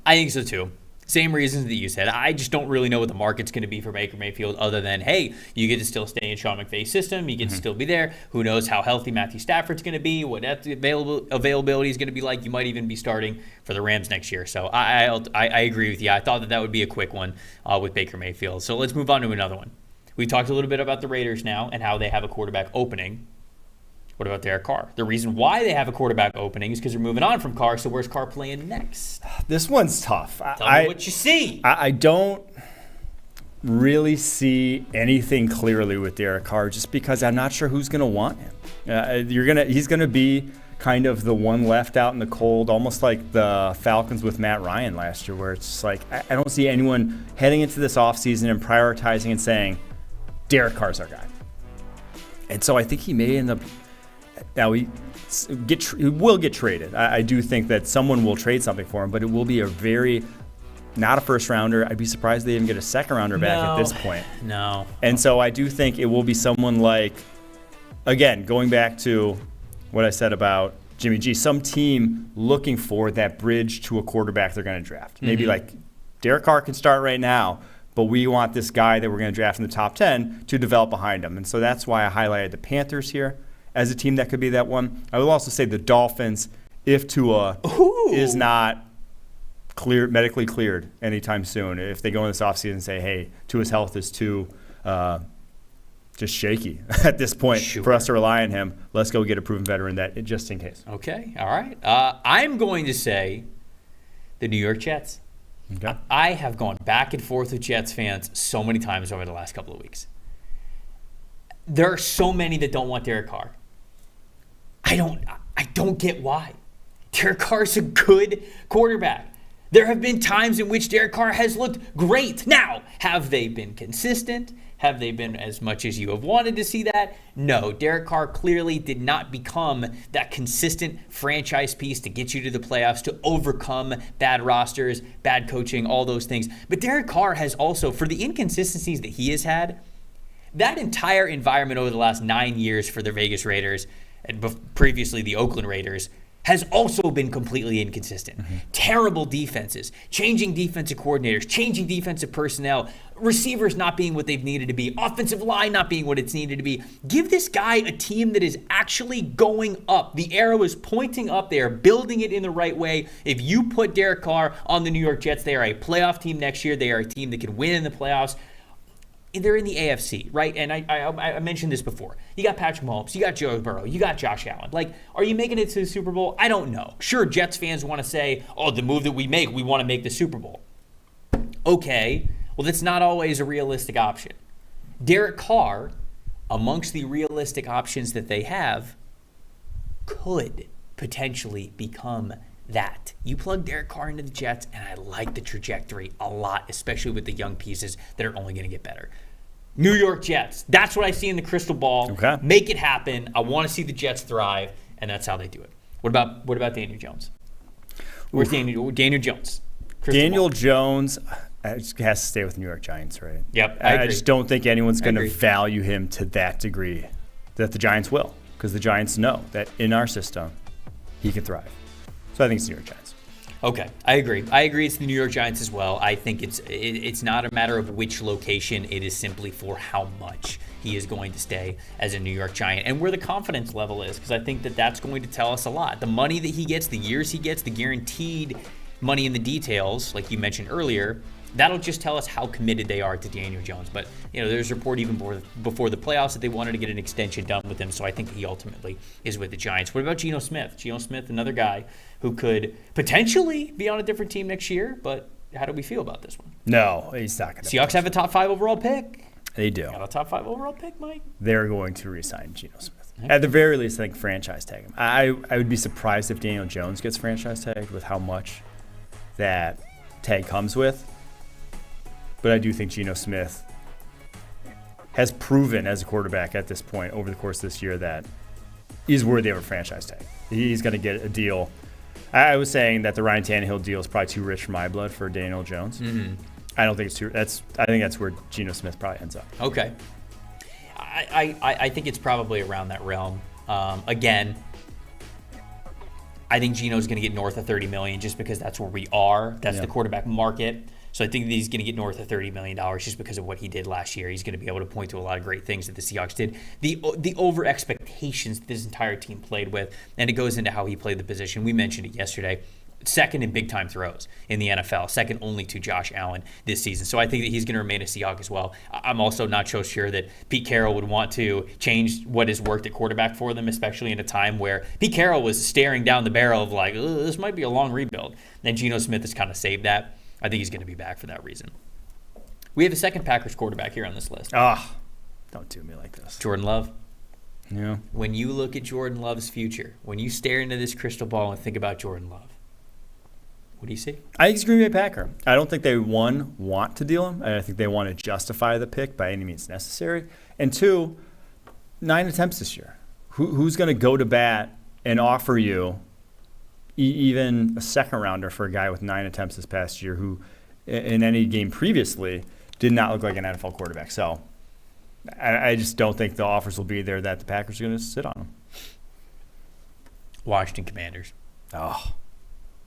I think so too. Same reasons that you said. I just don't really know what the market's going to be for Baker Mayfield other than, hey, you get to still stay in Sean McVay's system. You get to still be there. Who knows how healthy Matthew Stafford's going to be, what availability is going to be like. You might even be starting for the Rams next year. So I agree with you. I thought that would be a quick one with Baker Mayfield. So let's move on to another one. We talked a little bit about the Raiders now and how they have a quarterback opening. What about Derek Carr? The reason why they have a quarterback opening is because they're moving on from Carr, so where's Carr playing next? This one's tough. Tell me what you see. I don't really see anything clearly with Derek Carr just because I'm not sure who's going to want him. He's going to be kind of the one left out in the cold, almost like the Falcons with Matt Ryan last year, where it's just like I don't see anyone heading into this offseason and prioritizing and saying, Derek Carr's our guy. And so I think he may end up. Now, he will get traded. I do think that someone will trade something for him, but it will be not a first rounder. I'd be surprised they even get a second rounder back at this point. No. And so I do think it will be someone like, again, going back to what I said about Jimmy G, some team looking for that bridge to a quarterback they're going to draft. Maybe like Derek Carr can start right now, but we want this guy that we're going to draft in the top 10 to develop behind him. And so that's why I highlighted the Panthers here as a team that could be that one. I will also say the Dolphins, if Tua is not medically cleared anytime soon, if they go in this offseason and say, hey, Tua's health is too just shaky at this point for us to rely on him, let's go get a proven veteran that just in case. Okay, all right. I'm going to say the New York Jets. Okay. I have gone back and forth with Jets fans so many times over the last couple of weeks. There are so many that don't want Derek Carr. I don't get why. Derek Carr's a good quarterback. There have been times in which Derek Carr has looked great. Now, have they been consistent? Have they been as much as you have wanted to see that? No, Derek Carr clearly did not become that consistent franchise piece to get you to the playoffs, to overcome bad rosters, bad coaching, all those things. But Derek Carr has also, for the inconsistencies that he has had, that entire environment over the last 9 years for the Vegas Raiders and previously the Oakland Raiders has also been completely inconsistent. Terrible defenses, changing defensive coordinators, changing defensive personnel, receivers not being what they've needed to be, offensive line not being what it's needed to be. Give this guy a team that is actually going up. The arrow is pointing up. They are building it in the right way. If you put Derek Carr on the New York Jets, they are a playoff team next year. They are a team that can win in the playoffs. They're in the AFC, right? And I mentioned this before. You got Patrick Mahomes, you got Joe Burrow, you got Josh Allen. Like, are you making it to the Super Bowl? I don't know. Sure, Jets fans want to say, oh, the move that we make, we want to make the Super Bowl. Okay, well, that's not always a realistic option. Derek Carr, amongst the realistic options that they have, could potentially become that. You plug Derek Carr into the Jets, and I like the trajectory a lot, especially with the young pieces that are only going to get better. New York Jets. That's what I see in the crystal ball. Okay. Make it happen. I want to see the Jets thrive, and that's how they do it. What about Daniel Jones? Where's Daniel Jones? Daniel Jones, it just has to stay with the New York Giants, right? Yep, I just don't think anyone's going to value him to that degree that the Giants will, because the Giants know that in our system, he can thrive. So I think it's the New York Giants. Okay, I agree. It's the New York Giants as well. I think it's not a matter of which location. It is simply for how much he is going to stay as a New York Giant and where the confidence level is, because I think that that's going to tell us a lot. The money that he gets, the years he gets, the guaranteed money in the details, like you mentioned earlier, that'll just tell us how committed they are to Daniel Jones. But, there's a report even before the playoffs that they wanted to get an extension done with him, so I think he ultimately is with the Giants. What about Geno Smith? Geno Smith, another guy who could potentially be on a different team next year, but how do we feel about this one? No, he's not going to. Seahawks have a top 5 overall pick. They do. Got a top 5 overall pick, Mike? They're going to re-sign Geno Smith. Okay. At the very least, I think franchise tag him. I would be surprised if Daniel Jones gets franchise tagged with how much that tag comes with. But I do think Geno Smith has proven as a quarterback at this point over the course of this year that he's worthy of a franchise tag. He's going to get a deal. I was saying that the Ryan Tannehill deal is probably too rich for my blood for Daniel Jones. Mm-hmm. I don't think it's too. I think that's where Geno Smith probably ends up. Okay. I think it's probably around that realm. Again, I think Geno's going to get north of $30 million just because that's where we are. That's the quarterback market. So I think that he's going to get north of $30 million just because of what he did last year. He's going to be able to point to a lot of great things that the Seahawks did. The over expectations that this entire team played with, and it goes into how he played the position. We mentioned it yesterday. Second in big-time throws in the NFL, second only to Josh Allen this season. So I think that he's going to remain a Seahawk as well. I'm also not so sure that Pete Carroll would want to change what has worked at quarterback for them, especially in a time where Pete Carroll was staring down the barrel of like, this might be a long rebuild. And Geno Smith has kind of saved that. I think he's going to be back for that reason. We have a second Packers quarterback here on this list. Don't do me like this. Jordan Love. Yeah. When you look at Jordan Love's future, when you stare into this crystal ball and think about Jordan Love, what do you see? I think he's Green Bay Packer. I don't think they, one, want to deal him. I think they want to justify the pick by any means necessary. And two, 9 attempts this year. Who's going to go to bat and offer you even a second rounder for a guy with 9 attempts this past year who, in any game previously, did not look like an NFL quarterback? So I just don't think the offers will be there that the Packers are going to sit on him. Washington Commanders. Oh.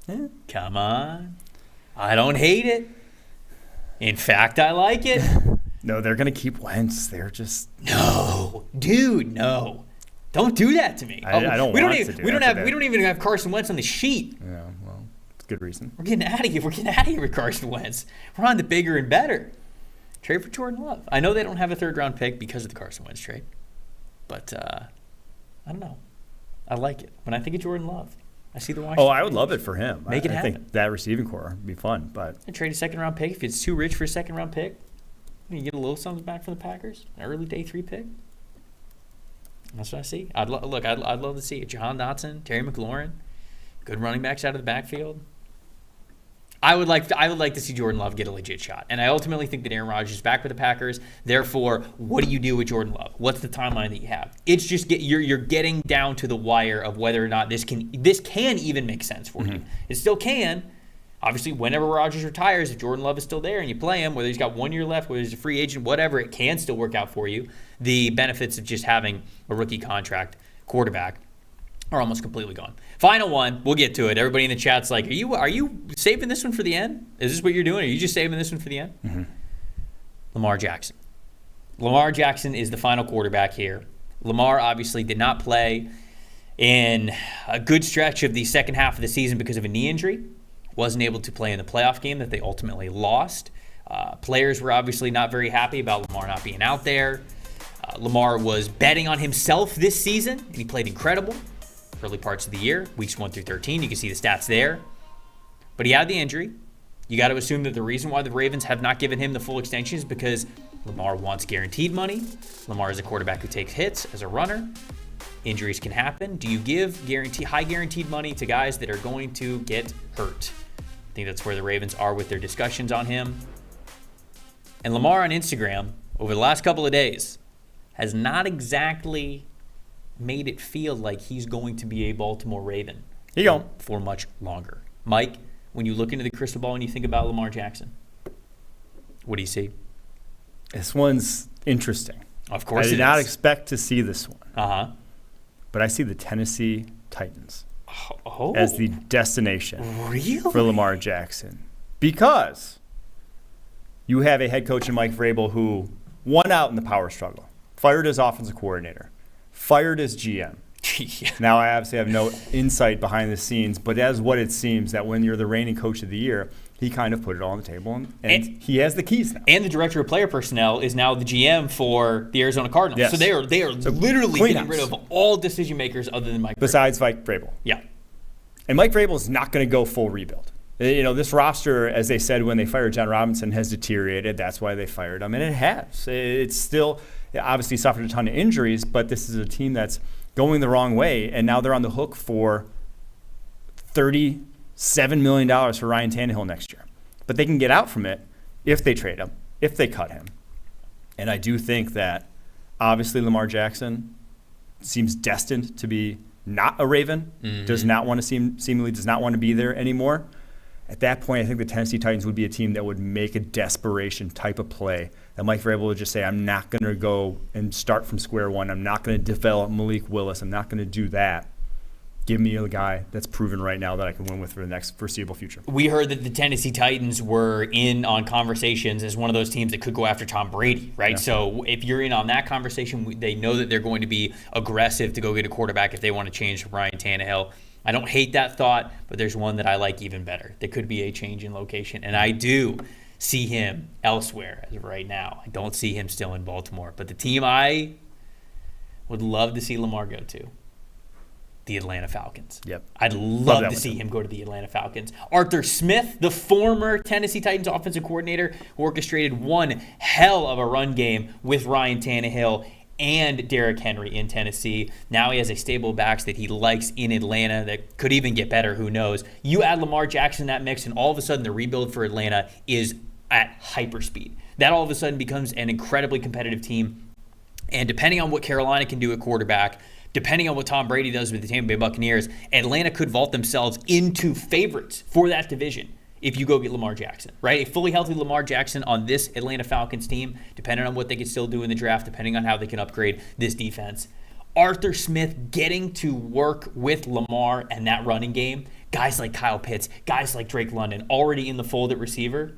Yeah. Come on. I don't hate it. In fact, I like it. No, they're going to keep Wentz. They're just... No. Dude, no. Don't do that to me. I don't want to do that. We don't even have Carson Wentz on the sheet. Yeah, well, it's a good reason. We're getting out of here. We're getting out of here with Carson Wentz. We're on the bigger and better. Trade for Jordan Love. I know they don't have a third-round pick because of the Carson Wentz trade. But, I don't know. I like it. When I think of Jordan Love, I see the Washington. Oh, I would love it for him. Make it happen. I think that receiving core would be fun. But I trade a second-round pick. If it's too rich for a second-round pick, you get a little something back from the Packers. An early day 3 pick. That's what I see. I'd love to see it. Jahan Dotson, Terry McLaurin, good running backs out of the backfield. I would like to see Jordan Love get a legit shot, and I ultimately think that Aaron Rodgers is back with the Packers. Therefore, what do you do with Jordan Love? What's the timeline that you have? It's just you're getting down to the wire of whether or not this can even make sense for you. It still can. Obviously, whenever Rodgers retires, if Jordan Love is still there and you play him, whether he's got 1 year left, whether he's a free agent, whatever, it can still work out for you. The benefits of just having a rookie contract quarterback are almost completely gone. Final one, we'll get to it. Everybody in the chat's like, are you saving this one for the end? Is this what you're doing? Are you just saving this one for the end? Mm-hmm. Lamar Jackson. Lamar Jackson is the final quarterback here. Lamar obviously did not play in a good stretch of the second half of the season because of a knee injury. Wasn't able to play in the playoff game that they ultimately lost. Players were obviously not very happy about Lamar not being out there. Lamar was betting on himself this season, and he played incredible early parts of the year, weeks 1 through 13. You can see the stats there. But he had the injury. You got to assume that the reason why the Ravens have not given him the full extension is because Lamar wants guaranteed money. Lamar is a quarterback who takes hits as a runner. Injuries can happen. Do you give high guaranteed money to guys that are going to get hurt? I think that's where the Ravens are with their discussions on him. And Lamar on Instagram, over the last couple of days, has not exactly made it feel like he's going to be a Baltimore Raven for much longer. Mike, when you look into the crystal ball and you think about Lamar Jackson? What do you see? This one's interesting. Of course, I did not expect to see this one. But I see the Tennessee Titans as the destination for Lamar Jackson, because you have a head coach in Mike Vrabel who won out in the power struggle, fired his offensive coordinator, fired his GM. Yeah. Now, I obviously have no insight behind the scenes, but as what it seems that when you're the reigning coach of the year, he kind of put it all on the table, and he has the keys now. And the director of player personnel is now the GM for the Arizona Cardinals. Yes. So they are literally getting rid of all decision makers other than Mike Besides Mike Vrabel. Yeah. And Mike Vrabel is not going to go full rebuild. This roster, as they said when they fired John Robinson, has deteriorated. That's why they fired him, and it has. It's still obviously suffered a ton of injuries, but this is a team that's going the wrong way, and now they're on the hook for $37 million for Ryan Tannehill next year. But they can get out from it if they trade him, if they cut him. And I do think that obviously Lamar Jackson seems destined to be not a Raven, does not want to seemingly does not want to be there anymore. At that point, I think the Tennessee Titans would be a team that would make a desperation type of play. That Mike Vrabel would just say, I'm not going to go and start from square one. I'm not going to develop Malik Willis. I'm not going to do that. Give me a guy that's proven right now that I can win with for the next foreseeable future. We heard that the Tennessee Titans were in on conversations as one of those teams that could go after Tom Brady, right? Yeah. So if you're in on that conversation, they know that they're going to be aggressive to go get a quarterback if they want to change from Ryan Tannehill. I don't hate that thought, but there's one that I like even better. There could be a change in location, and I do see him elsewhere as of right now. I don't see him still in Baltimore. But the team I would love to see Lamar go to, the Atlanta Falcons. Yep. I'd love to see him go to the Atlanta Falcons. Arthur Smith, the former Tennessee Titans offensive coordinator, who orchestrated one hell of a run game with Ryan Tannehill and Derrick Henry in Tennessee. Now he has a stable backs that he likes in Atlanta that could even get better, who knows. You add Lamar Jackson in that mix, and all of a sudden the rebuild for Atlanta is at hyperspeed. That all of a sudden becomes an incredibly competitive team. And depending on what Carolina can do at quarterback, depending on what Tom Brady does with the Tampa Bay Buccaneers, Atlanta could vault themselves into favorites for that division if you go get Lamar Jackson, right? A fully healthy Lamar Jackson on this Atlanta Falcons team, depending on what they can still do in the draft, depending on how they can upgrade this defense. Arthur Smith getting to work with Lamar and that running game, guys like Kyle Pitts, guys like Drake London, already in the fold at receiver,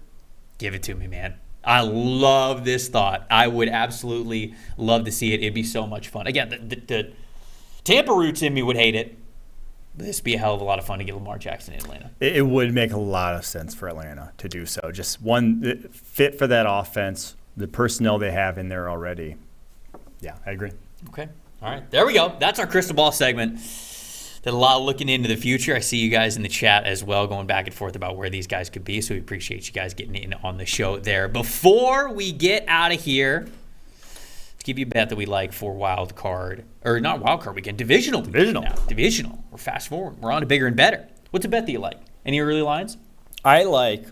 give it to me, man. I love this thought. I would absolutely love to see it. It'd be so much fun. Again, the Tampa roots in me would hate it. This would be a hell of a lot of fun to get Lamar Jackson in Atlanta. It would make a lot of sense for Atlanta to do so. Just one fit for that offense, the personnel they have in there already. Yeah, I agree. Okay. All right. There we go. That's our crystal ball segment. Did a lot of looking into the future. I see you guys in the chat as well, going back and forth about where these guys could be. So we appreciate you guys getting in on the show there. Before we get out of here, give you a bet that we like for wild card, or not wild card weekend, divisional. Divisional. We're fast forward. We're on to bigger and better. What's a bet that you like? Any early lines? I like,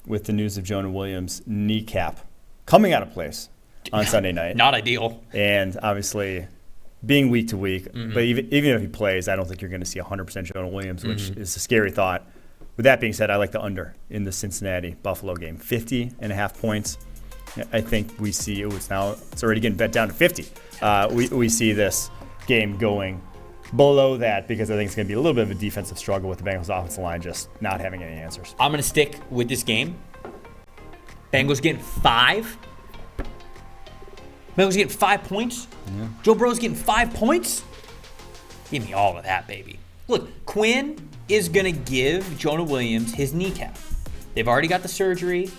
with the news of Jonah Williams' kneecap coming out of place on Sunday night. Not ideal. And obviously being week to week, but even if he plays, I don't think you're going to see 100% Jonah Williams, which is a scary thought. With that being said, I like the under in the Cincinnati-Buffalo game. 50.5 points. I think we see it's already getting bet down to 50. We see this game going below that because I think it's going to be a little bit of a defensive struggle with the Bengals offensive line just not having any answers. I'm going to stick with this game. Bengals getting 5. Bengals getting 5 points. Yeah. Joe Burrow's getting 5 points. Give me all of that, baby. Look, Quinn is going to give Jonah Williams his kneecap. They've already got the surgery.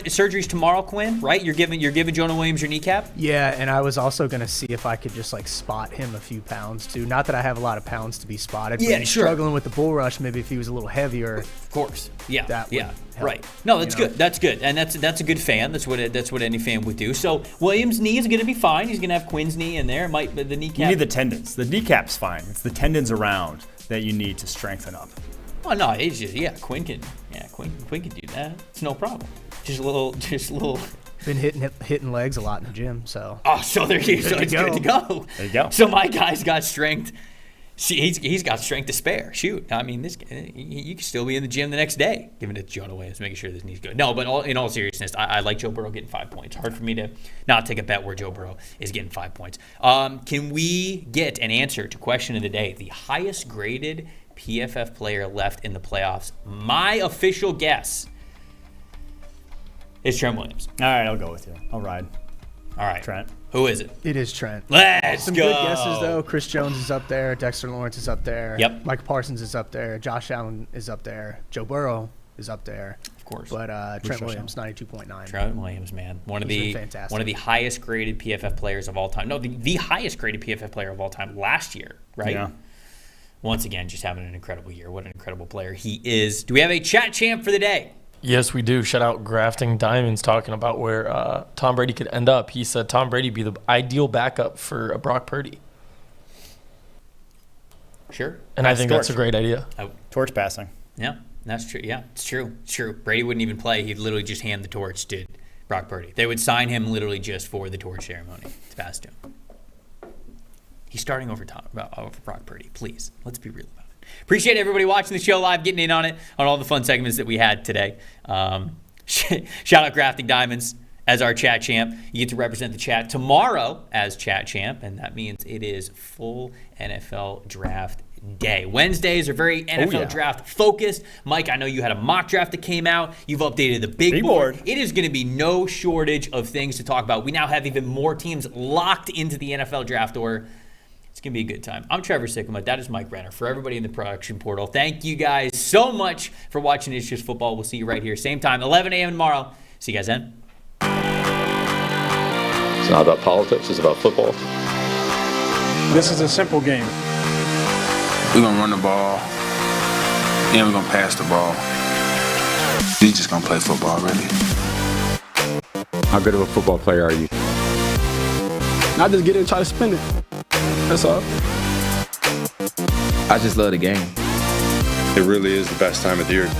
Surgery's tomorrow, Quinn, right? You're giving Jonah Williams your kneecap? Yeah, and I was also going to see if I could just spot him a few pounds too. Not that I have a lot of pounds to be spotted, but he's struggling with the bull rush. Maybe if he was a little heavier. Of course. Yeah. That would help, right. No, that's good. That's good. And that's a good fan. That's what any fan would do. So Williams' knee is going to be fine. He's going to have Quinn's knee in there. The kneecap. You need the tendons. The kneecap's fine. It's the tendons around that you need to strengthen up. Oh no, it's just Quinn can do that. It's no problem. Just a little. Been hitting legs a lot in the gym, so. Oh, so there you go. So it's good to go. There you go. So my guy's got strength See, he's got strength to spare. Shoot, I mean, you could still be in the gym the next day, giving it to Jonah Williams, making sure this knee's good. No, but in all seriousness, I like Joe Burrow getting 5 points. Hard for me to not take a bet where Joe Burrow is getting 5 points. Can we get an answer to question of the day? The highest graded PFF player left in the playoffs. My official guess is Trent Williams. All right, I'll go with you. I'll ride. All right, Trent. Who is it? It is Trent. Let's Some go. good guesses, though. Chris Jones is up there. Dexter Lawrence is up there. Yep. Mike Parsons is up there. Josh Allen is up there. Joe Burrow is up there. Of course. But Trent Williams, 92.9. Trent Williams, man. One of He's the been fantastic. one of the highest graded PFF players of all time. No, the highest graded PFF player of all time last year, right? Yeah. Once again, just having an incredible year. What an incredible player he is. Do we have a chat champ for the day? Yes, we do. Shout out Grafting Diamonds talking about where Tom Brady could end up. He said Tom Brady be the ideal backup for Brock Purdy. Sure. And I think that's a great idea. Torch passing. Yeah, that's true. Yeah, it's true. It's true. Brady wouldn't even play. He'd literally just hand the torch to Brock Purdy. They would sign him literally just for the torch ceremony to pass to him. He's starting over Brock Purdy. Please, let's be real about it. Appreciate everybody watching the show live, getting in on it, on all the fun segments that we had today. Shout out Grafting Diamonds as our chat champ. You get to represent the chat tomorrow as chat champ, and that means it is full NFL draft day. Wednesdays are very NFL draft focused. Mike, I know you had a mock draft that came out. You've updated the big board. It is going to be no shortage of things to talk about. We now have even more teams locked into the NFL draft order. It's going to be a good time. I'm Trevor Sikkema. That is Mike Renner. For everybody in the production portal, thank you guys so much for watching It's Just Football. We'll see you right here, same time, 11 a.m. tomorrow. See you guys then. It's not about politics. It's about football. This is a simple game. We're going to run the ball, and we're going to pass the ball. We're just going to play football, really. How good of a football player are you? Not just get it and try to spin it. That's all. I just love the game. It really is the best time of the year.